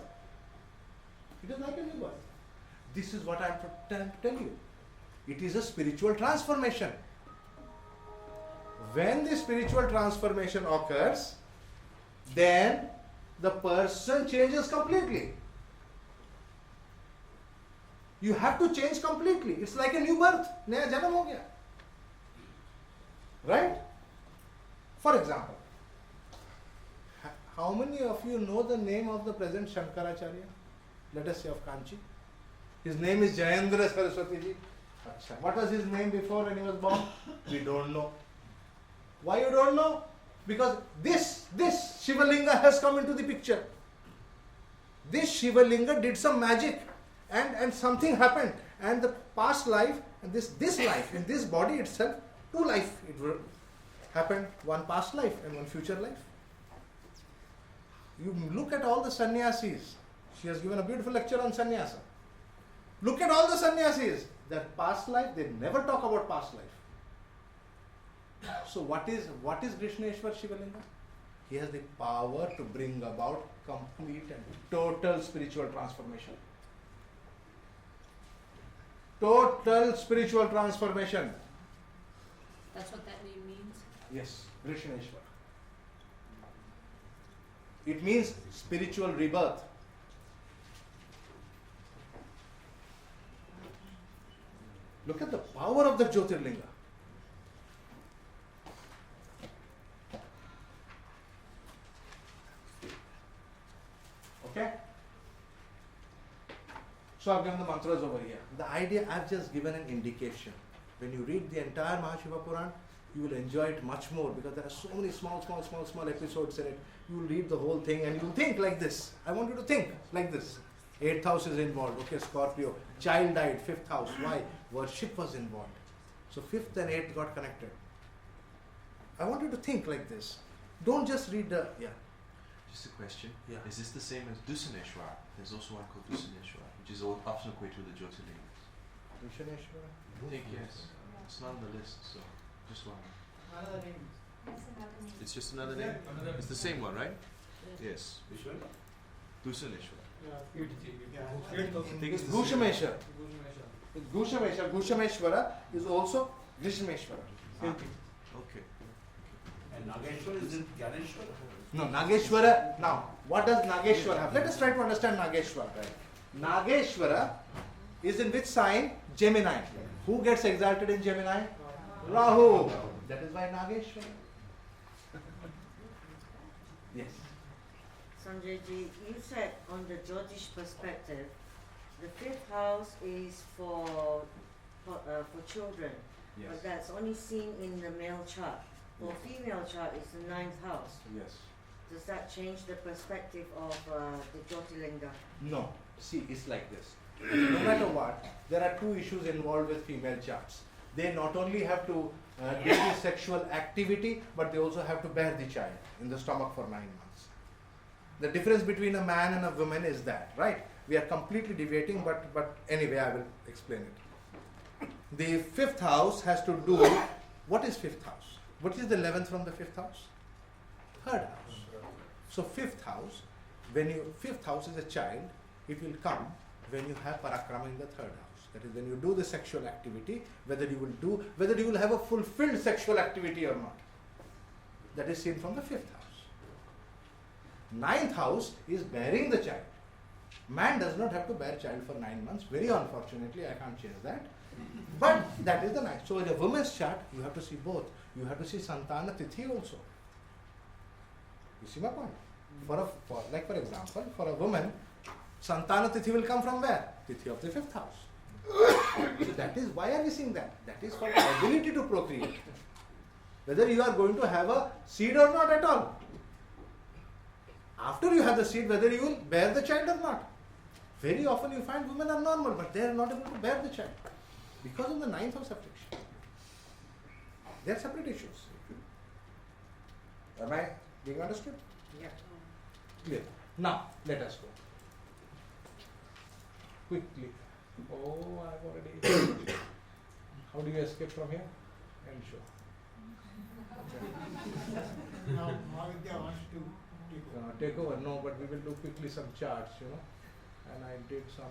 It is like a new birth. This is what I am trying to tell you. It is a spiritual transformation. When the spiritual transformation occurs, then the person changes completely. You have to change completely. It's like a new birth. Naya janam ho gaya. Right? For example, how many of you know the name of the present Shankaracharya? Let us say of Kanchi. His name is Jayendra Saraswati ji. Achha. What was his name before when he was born? We don't know. Why you don't know? Because this Shivalinga has come into the picture. This Shivalinga did some magic and something happened. And the past life and this life, in this body itself, two life it happened. One past life and one future life. You look at all the sannyasis. She has given a beautiful lecture on sannyasa. Look at all the sannyasis. Their past life, they never talk about past life. So what is Krishneshwar Shivalinga? He has the power to bring about complete and total spiritual transformation. Total spiritual transformation. That's what that name means? Yes, Krishneshwar. It means spiritual rebirth. Look at the power of the Jyothirlinga. Okay? So I've given the mantras over here. The idea, I've just given an indication. When you read the entire Mahashiva Puran, you will enjoy it much more because there are so many small episodes in it. You will read the whole thing and you will think like this. I want you to think like this. 8th house is involved. Okay, Scorpio. Child died. 5th house. Why? Worship was involved. So 5th and 8th got connected. I want you to think like this. Don't just read the... Yeah. Just a question. Yeah. Is this the same as Dusaneshwar? There's also one called Dusaneshwar, which is often equated with the Jyotirlingas. Dushaneshwara? I think yes. It's not on the list, so just one. Another name. It's just another name? It's the same one, right? Yes. Which one? Dusaneshwar. It's It's Gushameshwar. It's Gushameshwar. Gushameshwara is also Grishmeshwara. Okay. And Nageshwar is in Gyaneshwar? No, Nageshwara. Now, what does Nageshwara have? Let us try to understand Nageshwara. Right? Nageshwara is in which sign? Gemini. Who gets exalted in Gemini? Rahu. That is why Nageshwara. Yes. Sanjay ji, you said on the Jyotish perspective, the 5th house is for children, but that's only seen in the male chart. For female chart, it's the 9th house. Yes. Does that change the perspective of the Jyotirlinga? No. See, it's like this. No matter what, there are two issues involved with female charts. They not only have to do the sexual activity, but they also have to bear the child in the stomach for 9 months. The difference between a man and a woman is that, right? We are completely debating, but anyway, I will explain it. The 5th house has to do, what is 5th house? What is the 11th from the 5th house? 3rd house. So 5th house, 5th house is a child, it will come when you have parakrama in the 3rd house. That is when you do the sexual activity, whether you will have a fulfilled sexual activity or not. That is seen from the 5th house. 9th house is bearing the child. Man does not have to bear child for 9 months. Very unfortunately, I can't change that. But that is the 9th. So in a woman's chart, you have to see both. You have to see Santana Tithi also. You see my point? For example, for a woman, Santana Tithi will come from where? Tithi of the 5th house. That is, why are we seeing that? That is for the ability to procreate. Whether you are going to have a seed or not at all. After you have the seed, whether you will bear the child or not. Very often you find women are normal, but they are not able to bear the child. Because of the 9th house affliction. They are separate issues. Am I being understood? Yeah. Clear. Now, let us go. Quickly. Oh, I've already. How do you escape from here? And show. Now, Mahavidya wants to Take over. No, but we will do quickly some charts, And I did some.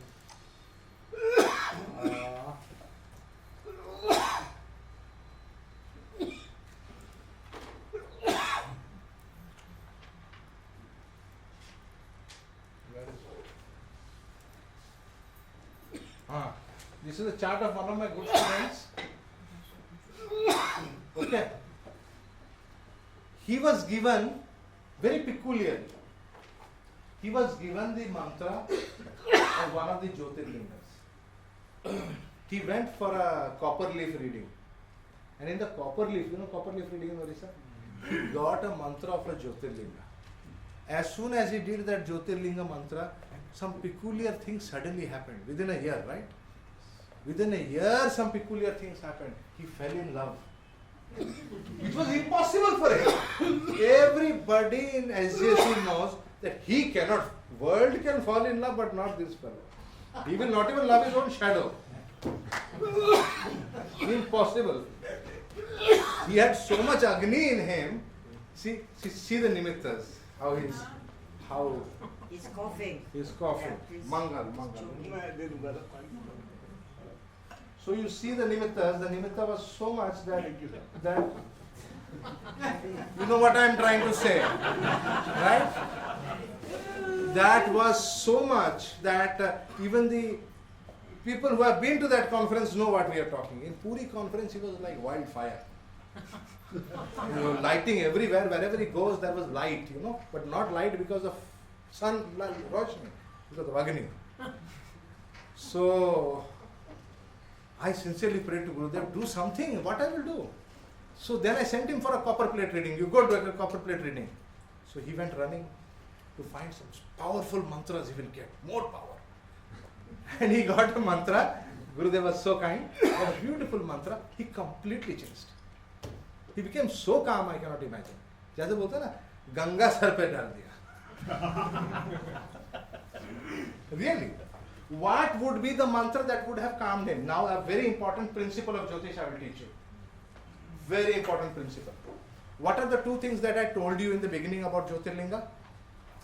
This is a chart of one of my good students. Okay. He was given very peculiarly. He was given the mantra of one of the Jyothirlingas. He went for a copper leaf reading. And in the copper leaf, copper leaf reading in Orissa? He got a mantra of a Jyothirlinga. As soon as he did that Jyothirlinga mantra, some peculiar things suddenly happened. Within a year, right? Within a year, some peculiar things happened. He fell in love. It was impossible for him. Everybody in SJC knows that he cannot. World can fall in love, but not this fellow. He will not even love his own shadow. Impossible. He had so much Agni in him. See the nimittas. He's coughing. He's coughing. Yeah, Mangal. So you see the nimittas. The nimitta was so much that you know what I am trying to say, right? That was so much that even the people who have been to that conference know what we are talking. In Puri conference, it was like wildfire. Lighting everywhere, wherever he goes, there was light, but not light because of sun, roshni, because of Agni. So, I sincerely prayed to Gurudev, do something, what I will do. So then I sent him for a copper plate reading. You go to a copper plate reading. So he went running to find some powerful mantras he will get, more power. And he got a mantra. Gurudev was so kind. A beautiful mantra. He completely changed. He became so calm, I cannot imagine. जैसे बोलते हैं ना, Ganga sir पे डाल दिया. Really? What would be the mantra that would have calmed him? Now a very important principle of Jyotish I will teach you. Very important principle. What are the two things that I told you in the beginning about Jyothirlinga?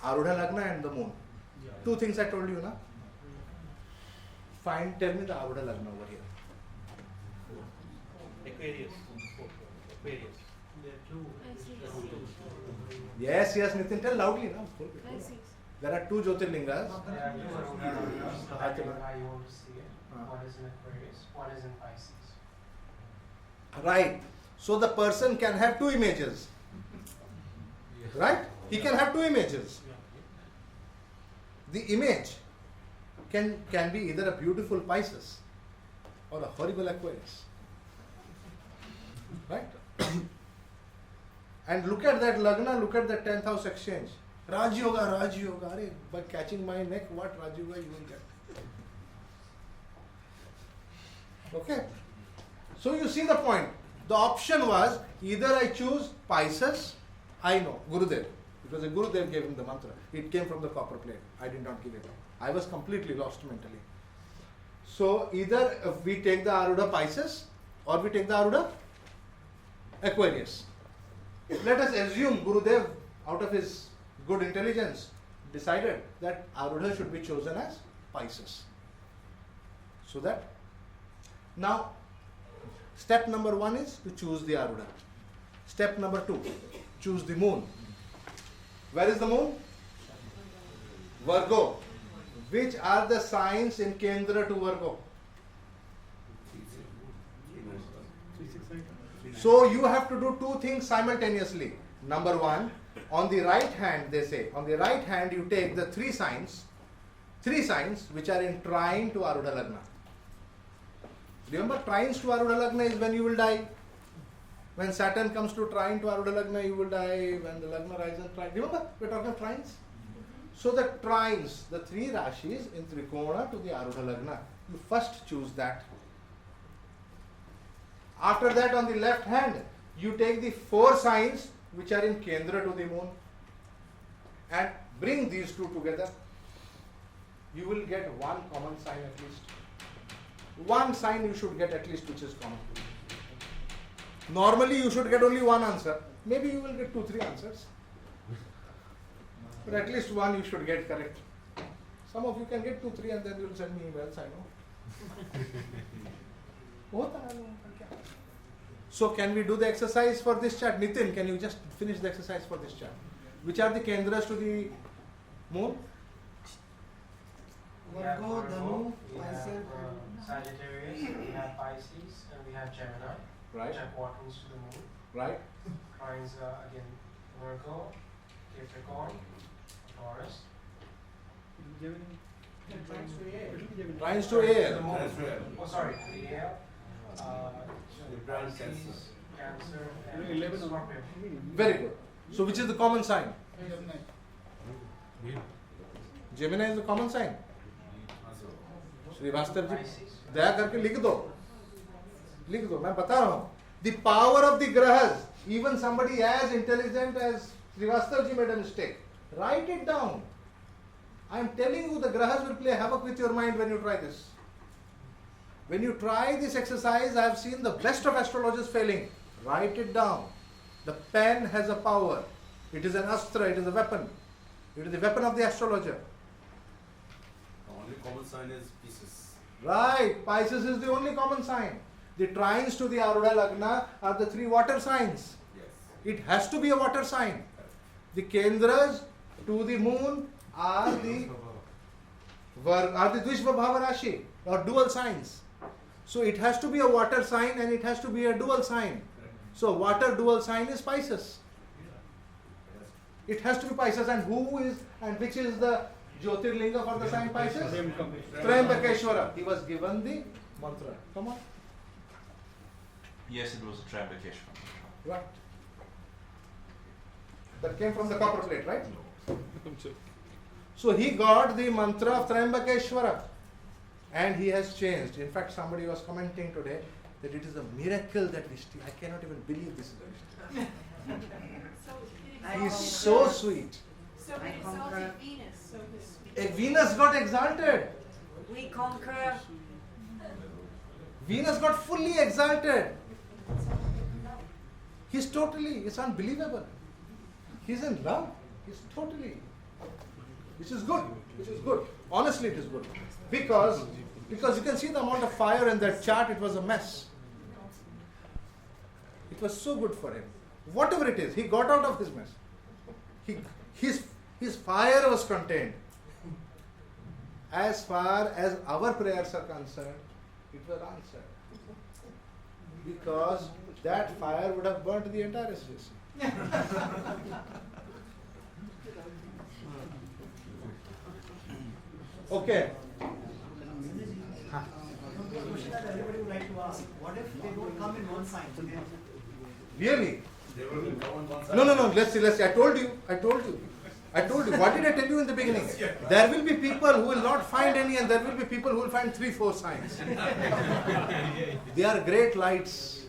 Arudha Lagna and the moon. Two things I told you, na? Fine, tell me the Arudha Lagna over here. Aquarius. Yes, Nitin, tell loudly now. There are two Jyotirlingas. One is in Aquarius, one is in Pisces. Right. So the person can have two images. Right? He can have two images. The image can be either a beautiful Pisces or a horrible Aquarius. Right? And look at that Lagna, look at that 10th house exchange. Raj Yoga. Arey, by catching my neck, what Raj Yoga you will get? Okay? So you see the point. The option was either I choose Pisces, I know, Gurudev, because the Gurudev gave him the mantra. It came from the copper plate. I did not give it. I was completely lost mentally. So either we take the Arudha Pisces or we take the Arudha Aquarius. Let us assume Gurudev, out of his good intelligence, decided that Arudha should be chosen as Pisces. So that, now, step number 1 is to choose the Arudha. Step number 2, choose the moon. Where is the moon? Virgo. Which are the signs in Kendra to Virgo? So you have to do two things simultaneously. Number 1, on the right hand, they say, on the right hand you take the three signs which are in trine to Arudha Lagna. Remember, trines to Arudha Lagna is when you will die. When Saturn comes to trine to Arudha Lagna, you will die. When the Lagna rises trine. Remember, we are talking of trines. So the trines, the three rashis in Trikona to the Arudha Lagna, you first choose that. After that, on the left hand, you take the 4 signs which are in Kendra to the moon and bring these two together. You will get one common sign at least. One sign you should get at least which is common. Normally you should get only one answer. Maybe you will get 2-3 answers. But at least one you should get correct. Some of you can get 2-3 and then you will send me emails, I know. So can we do the exercise for this chart? Nitin, can you just finish the exercise for this chart? Which are the Kendras to the moon? Virgo, Dhanu, we have Sagittarius, we have Pisces, and we have Gemini, Right. which are quadrants to the moon. Right. Trines again Virgo, Capricorn, Taurus. Trines to air. The moon. Oh, sorry, the air. Pisces, Cancer, and Scorpio. Very good. So which is the common sign? Gemini is the common sign. Srivastava ji दया करके लिख दो मैं बता रहा हूँ. The power of the grahas, even somebody as intelligent as Srivastav ji made a mistake. Write it down. I am telling you, the grahas will play havoc with your mind when you try this. When you try this exercise, I have seen the best of astrologers failing. Write it down. The pen has a power. It is an astra, it is a weapon. It is the weapon of the astrologer. the only common sign is Pisces. Right, Pisces is the only common sign. The trines to the Arudha Lagna are the 3 water signs. Yes. It has to be a water sign. The Kendras to the moon are the Dvishvabhava Rashi or dual signs. So it has to be a water sign and it has to be a dual sign. So water dual sign is Pisces. It has to be Pisces, and which is the Jyotirlinga for the sign Pisces? Triambakeshwara. He was given the mantra. Come on. Yes, it was a Triambakeshwara. Right. That came from the copper plate, right? So he got the mantra of Triambakeshwara and he has changed. In fact, somebody was commenting today that it is a miracle that Vishti. I cannot even believe this is a Vishti. He is so sweet. So I it concur. exalted Venus, so this. Venus got exalted. We conquer. Venus got fully exalted. It's unbelievable. He's in love. He's totally, which is good. Honestly, it is good. Because you can see the amount of fire in that chart, it was a mess. It was so good for him. Whatever it is, he got out of his mess. His fire was contained. As far as our prayers are concerned, it was answered. Because that fire would have burnt the entire SJC. Okay. The question that everybody would like to ask, what if they don't come in one sign? Really? They will go on one side. No. Let's see. I told you. What did I tell you in the beginning? There will be people who will not find any, and there will be people who will find 3-4 signs. They are great lights.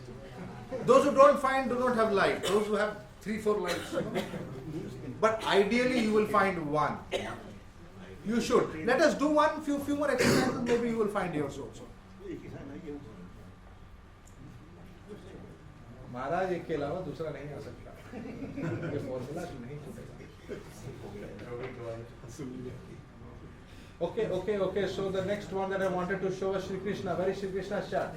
Those who don't find do not have light. Those who have 3-4 lights. But ideally, you will find one. You should. Let us do few more exercises. Maybe you will find yours also. महाराज एक के अलावा दूसरा नहीं आ सकता ये formula नहीं चलेगा. Okay. So the next one that I wanted to show was Shri Krishna. Where is Shri Krishna's chart?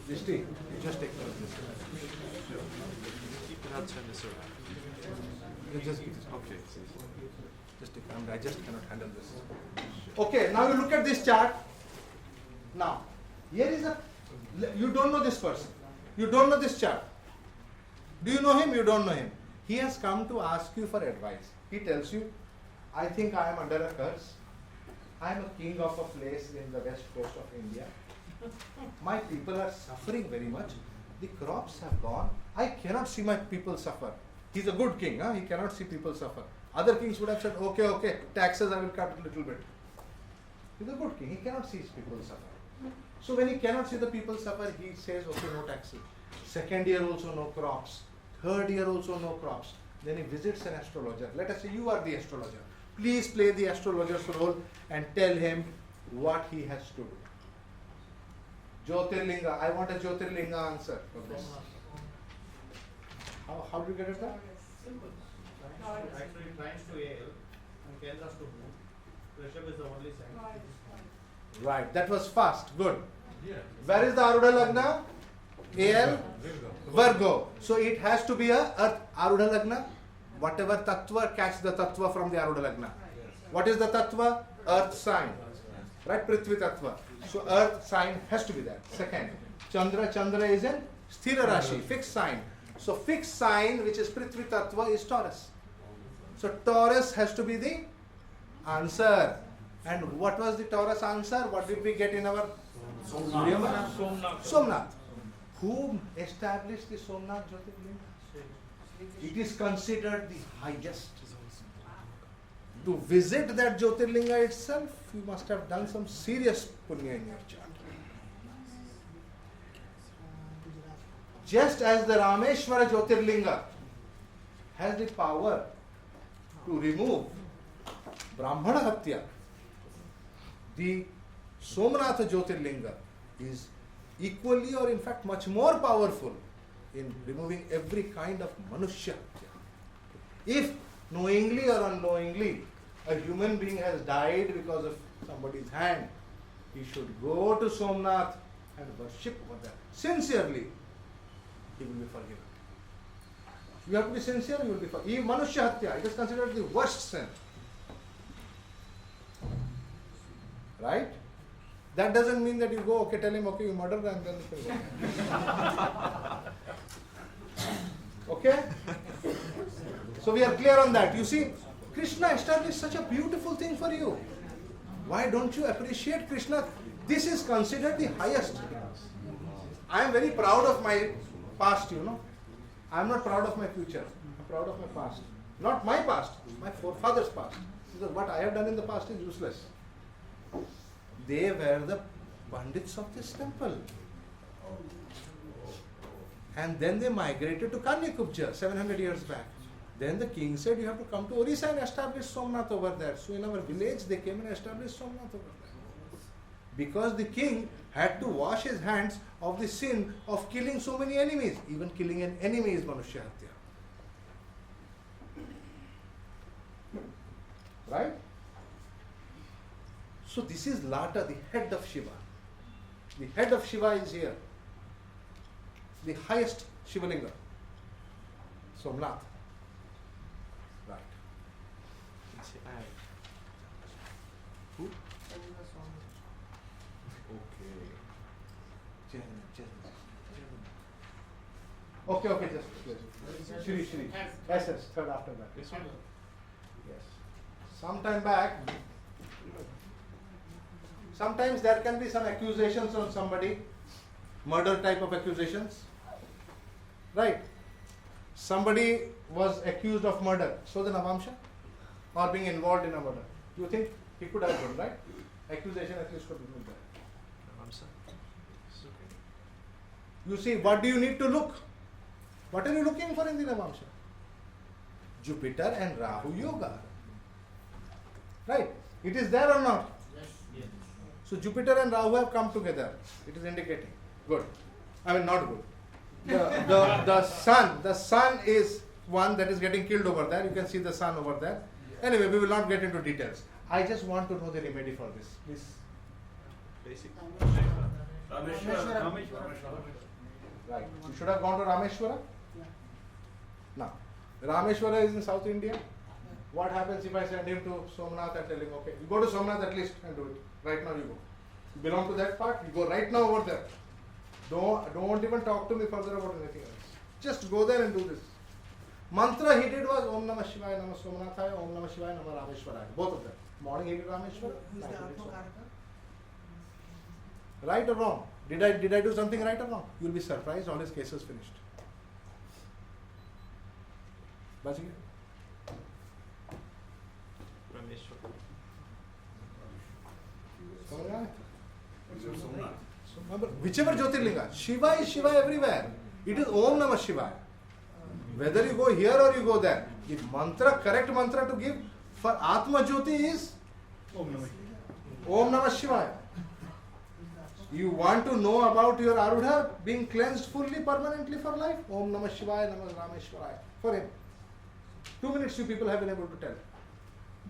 Vishti, just take care of this. You cannot turn this around. Okay. I just cannot handle this. Okay, now you look at this chart. Now, here is you don't know this person. You don't know this chart. Do you know him? You don't know him. He has come to ask you for advice. He tells you, I think I am under a curse. I am a king of a place in the west coast of India. My people are suffering very much. The crops have gone. I cannot see my people suffer. He's a good king. He cannot see people suffer. Other kings would have said, okay, taxes I will cut a little bit. He's a good king. He cannot see his people suffer. So when he cannot see the people suffer, he says, okay, no taxes. Second year also no crops. Third year also no crops. Then he visits an astrologer. Let us say you are the astrologer. Please play the astrologer's role and tell him what he has to do. Jyothirlinga. I want a Jyothirlinga answer for this. How do you get it done? Simple. Actually, trines to AL and Kendras to moon. Rishabh is the only sign. Right, that was fast. Good. Yeah. Where is the Arudha Lagna? AL? Virgo. So it has to be a Earth Arudha Lagna. Whatever tattva, catch the tattva from the Arudha Lagna. What is the tattva? Earth sign. Right, Prithvi tattva. So Earth sign has to be there. Second, Chandra is in Sthira Rashi, fixed sign. So fixed sign, which is Prithvi tattva, is Taurus. So Taurus has to be the answer. And what was the Taurus answer? What did we get in our Somnath. Who established the Somnath Jyotirlinga? It is considered the highest. To visit that Jyotirlinga itself, you must have done some serious punya in your chart. Just as the Rameshwara Jyotirlinga has the power to remove Brahmana Hatya, the Somnath Jyotirlinga is equally or in fact much more powerful in removing every kind of Manushya Hatya. If knowingly or unknowingly a human being has died because of somebody's hand, he should go to Somnath and worship over there. Sincerely, he will be forgiven. You have to be sincere, you will be forgiven. Even Manushya Hatya, it is considered the worst sin. Right? That doesn't mean that you go, okay, tell him, okay, you murdered and then you can go. Okay? So we are clear on that. You see, Krishna established such a beautiful thing for you. Why don't you appreciate Krishna? This is considered the highest. I am very proud of my past, you know. I am not proud of my future. I am proud of my past. Not my past, my forefathers' past. Because what I have done in the past is useless. They were the Pandits of this temple. And then they migrated to Kanyakubja 700 years back. Then the king said, you have to come to Orissa and establish Somnath over there. So in our village, they came and established Somnath over there. Because the king had to wash his hands of the sin of killing so many enemies. Even killing an enemy is Manushya Hatya. Right? So this is Lata, the head of Shiva. The head of Shiva is here. The highest Shivalinga. Somnath. Right. Who? Okay, just Shri. Yes, third after that. This one? Yes. Sometime back, sometimes there can be some accusations on somebody, murder type of accusations. Right? Somebody was accused of murder, so the Navamsha, or being involved in a murder. You think he could have done, right? Accusation at least could be made there. You see, what do you need to look? What are you looking for in the Navamsha? Jupiter and Rahu Yoga. Right? It is there or not? Yes. So Jupiter and Rahu have come together. It is indicating. Good. I mean, not good. The sun is one that is getting killed over there. You can see the sun over there. Anyway, we will not get into details. I just want to know the remedy for this. Please. Basic. Rameshwara. Right. You should have gone to Rameshwara. Now, Rameshwara is in South India. What happens if I send him to Somnath and tell him, okay, you go to Somnath at least and do it. Right now you go. You belong to that part, you go right now over there. Don't even talk to me further about anything else. Just go there and do this. Mantra he did was Om Namah Shivaya Namah Somnathaya, Om Namah Shivaya Namah Rameshwaraya. Both of them. Morning he did Rameshwara. Who is night the he did Somnath. Atmakaraka? Right or wrong? Did I do something right or wrong? You will be surprised, all his cases finished. Bach gaya? समझ आया? Remember, whichever Jyothirlinga, Shiva is Shiva everywhere. It is Om Namah Shivaya. Whether you go here or you go there, the mantra, correct mantra to give for Atma Jyoti is Om Namah Shivaya. You want to know about your Arudha being cleansed fully, permanently for life? Om Namah Shivaya, Namah Rameshwaraya. For him. 2 minutes you people have been able to tell.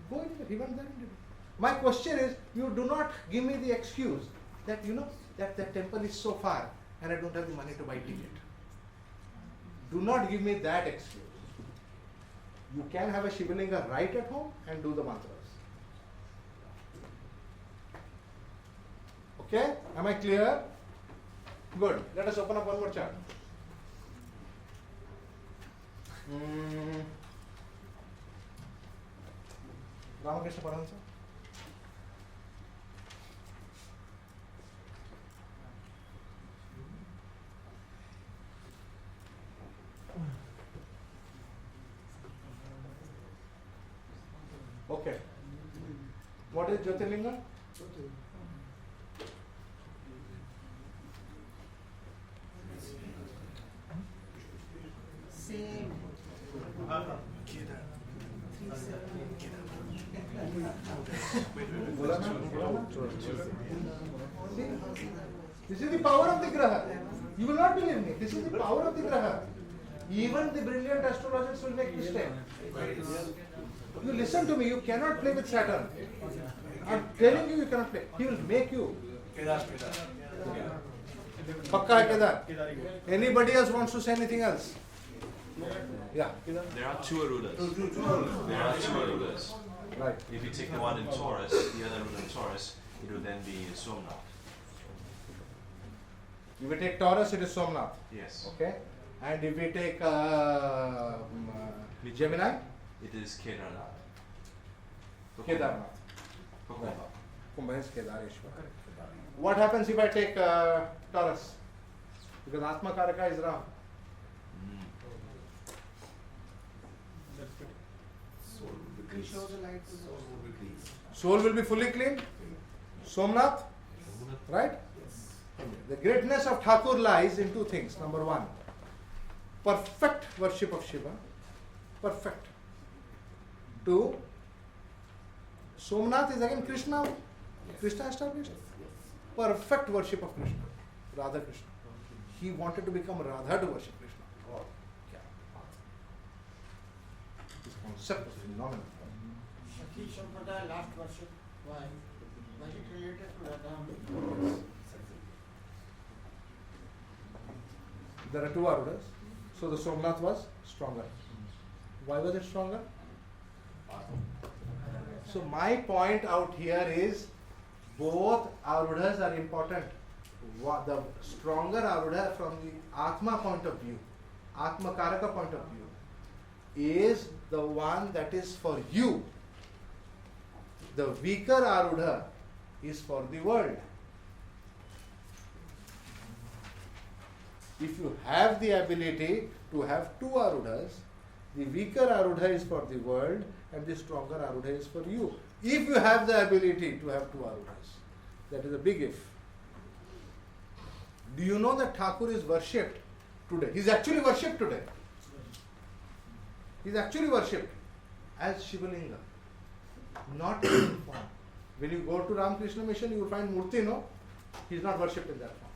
Go in there, he went there and did it. My question is, you do not give me the excuse that that temple is so far and I don't have the money to buy ticket. Do not give me that excuse. You can have a Shivalinga right at home and do the mantras. Okay? Am I clear? Good. Let us open up one more chart. Ramakrishna Paramhansa. Okay. What is Jyothirlinga? Same. This is the power of the graha. You will not believe me. This is the power of the graha. Even the brilliant astrologers will make mistake. You listen to me. You cannot play with Saturn. I'm telling you, you cannot play. He will make you. Pakka hai Kedar. Anybody else wants to say anything else? Yeah. There are two Arudas. Two. There are two Arudas. Right. If you take the one in Taurus, the other Aruda in Taurus, it will then be Somnath. If we take Taurus, it is Somnath. Yes. Okay. And if we take Gemini, It is Kedarnath. Kedarnath. Kumbha. Kumbha is Kedareshwar. What happens if I take Taurus? Because Atma Karaka is Ram. Soul will be He clean. shows the light to Soul will be clean. Soul will be fully clean. Somnath, right? The greatness of Thakur lies in two things. Number one, perfect worship of Shiva. Perfect. Two, Somnath is again Krishna. Krishna established. Perfect worship of Krishna. Radha Krishna. He wanted to become Radha to worship Krishna. God. This concept is phenomenal. Shakti Sampradaya last worship. Why? Was it related to Radha? There are two Arudas. So the Somnath was stronger. Why was it stronger? So my point out here is both Arudas are important. The stronger Aruda from the Atma point of view, Atma Karaka point of view, is the one that is for you. The weaker Aruda is for the world. If you have the ability to have two Arudas, the weaker Aruda is for the world and the stronger Aruda is for you. If you have the ability to have two Arudas, that is a big if. Do you know that Thakur is worshipped today? He is actually worshipped today. He is actually worshipped as Shivalinga, not in form. When you go to Ramakrishna Mission, you will find Murti, no? He is not worshipped in that form.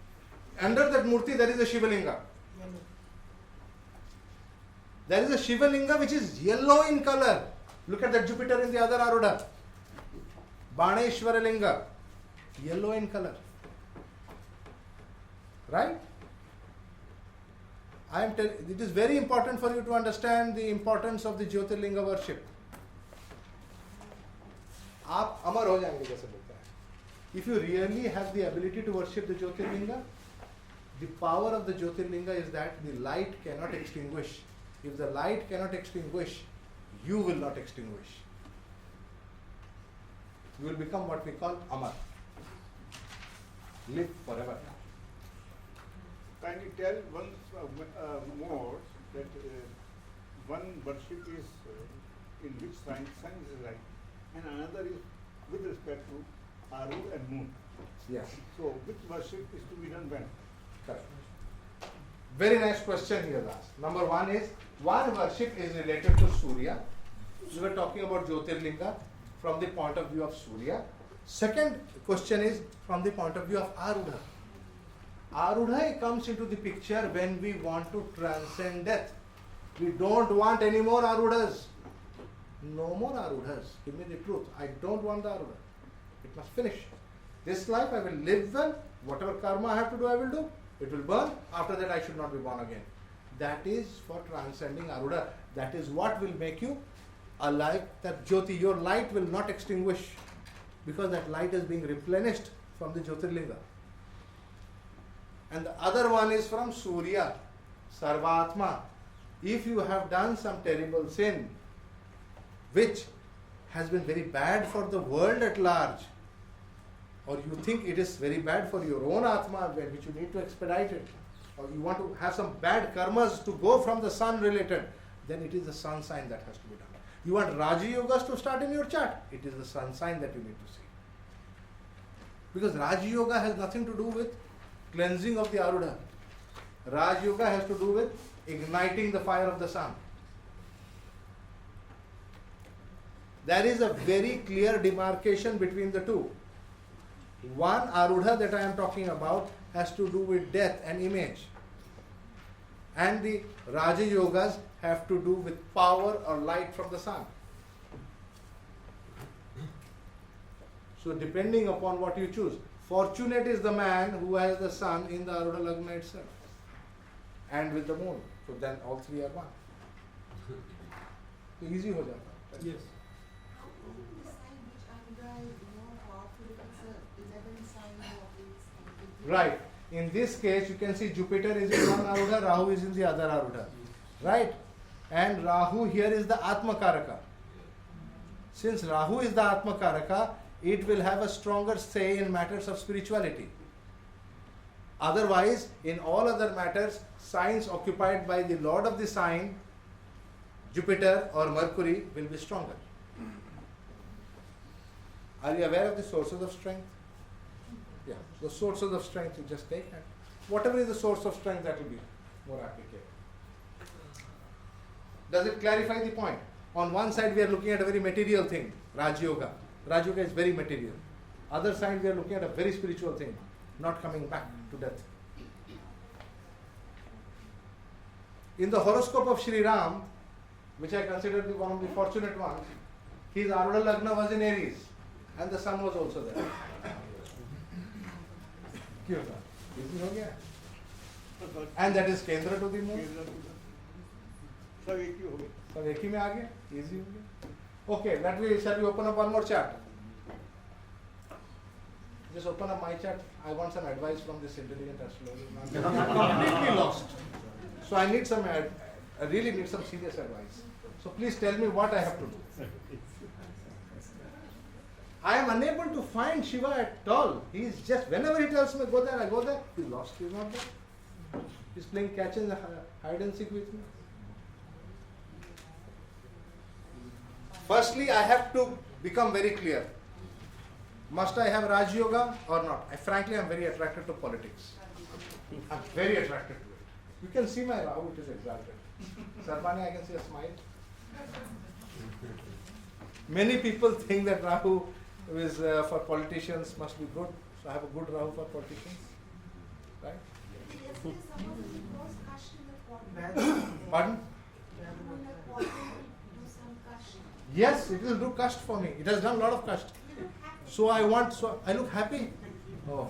Under that Murti, there is a Shivalinga. There is a Shivalinga which is yellow in color. Look at that Jupiter in the other Aruda. Baneshwara Linga. Yellow in color. Right? It is very important for you to understand the importance of the Jyothirlinga worship. आप अमर हो जाएंगे जैसे बोलते हैं. If you really have the ability to worship the Jyothirlinga, the power of the Jyothirlinga is that the light cannot extinguish. If the light cannot extinguish, you will not extinguish. You will become what we call Amar. Live forever. Can you tell once more that one worship is in which sign is right, and another is with respect to Aru and Moon. Yes. So which worship is to be done when? Correct. Very nice question here asked. Number one is, one worship is related to Surya. We were talking about Jyothirlinga from the point of view of Surya. Second question is from the point of view of Arudha. Arudha comes into the picture when we want to transcend death. We don't want any more Arudhas. No more Arudhas. Give me the truth. I don't want the Arudha. It must finish. This life I will live well. Whatever karma I have to do, I will do. It will burn. After that, I should not be born again. That is for transcending Arudha. That is what will make you alive. That Jyoti, your light will not extinguish because that light is being replenished from the Jyotirlinga. And the other one is from Surya, Sarvatma. If you have done some terrible sin, which has been very bad for the world at large, or you think it is very bad for your own Atma, which you need to expedite it, or you want to have some bad karmas to go from the sun related, then it is the sun sign that has to be done. You want Raja Yogas to start in your chart, it is the sun sign that you need to see. Because Raja Yoga has nothing to do with cleansing of the Arudha. Raj Yoga has to do with igniting the fire of the sun. There is a very clear demarcation between the two. One Arudha that I am talking about has to do with death and image. And the Raja Yogas have to do with power or light from the sun. So depending upon what you choose. Fortunate is the man who has the sun in the Arudha Lagna itself and with the moon. So then all three are one. तो easy हो जाता है. Yes. How do you decide which Andhra is more powerful if it's a 11 sign or it's Right. In this case, you can see Jupiter is in one Arudha, Rahu is in the other Arudha. Right? And Rahu here is the Atma Karaka. Since Rahu is the Atma Karaka, it will have a stronger say in matters of spirituality. Otherwise, in all other matters, signs occupied by the Lord of the sign, Jupiter or Mercury, will be stronger. Are you aware of the sources of strength? Yeah, the sources of strength you just take. And whatever is the source of strength, that will be more applicable. Does it clarify the point? On one side, we are looking at a very material thing, Raj Yoga. Raj Yoga is very material. Other side, we are looking at a very spiritual thing, not coming back to death. In the horoscope of Sri Ram, which I consider to be one of the fortunate ones, his Arudha Lagna was in Aries, and the sun was also there. क्यों था? Easy हो गया? And that is Kendra to the moon. सब एक ही हो गए. सब एक ही में आ गया, easy हो गया. Okay, shall we open up one more chart? Just open up my chart. I want some advice from this intelligent astrologer. I'm completely lost. So I need some, I really need some serious advice. So please tell me what I have to do. I am unable to find Shiva at all. He is just, whenever he tells me go there, I go there. He's lost, he's not there. He's playing catch and hide and seek with me. Firstly, I have to become very clear. Must I have Raj Yoga or not? Frankly, I am very attracted to politics. I am very attracted to it. You can see my Rahu, it is exalted. Sarvani, I can see a smile. Many people think that Rahu is for politicians must be good. So I have a good Rahu for politicians. Right? Yesterday someone was kashed in the quarter. Pardon? In the quarter, do some kasht. Yes, it will do kast for me. It has done a lot of kast. So I look happy. Oh.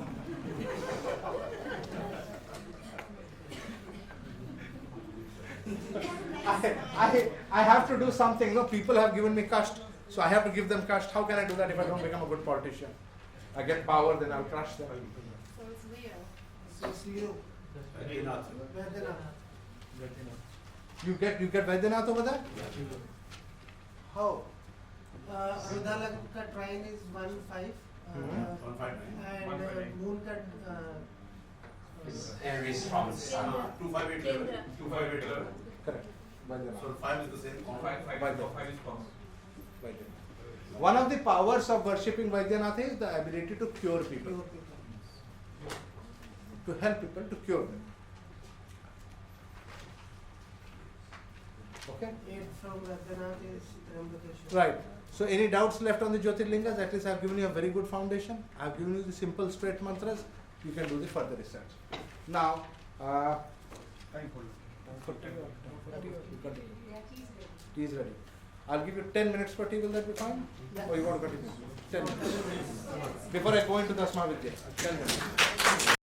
I have to do something. No, people have given me kast, so I have to give them kast. How can I do that if I don't become a good politician? I get power, then I'll crush them. So it's Leo. So it's Leo. Vedanath. You get Vaidyanath over there? How? Arudha Lagna ka trine is 1-5. 159. And moon ka It's Aries from Sun. 258 level. 258 level. Correct. Vaidyanath. So 5 is the same. 5 is false. Vaidyanath. One of the powers of worshipping Vaidyanath is the ability to cure people. To help people, to cure them. Okay? 8 from Vedanath is Trambakeshwar. Right. So any doubts left on the Jyotirlingas? At least I have given you a very good foundation. I have given you the simple straight mantras. You can do the further research. Now, Time for tea is ready. I'll give you 10 minutes for tea. Will that be fine? Yeah. Or you want to continue? 10 minutes. Before I go into the Asma Vidya. 10 minutes.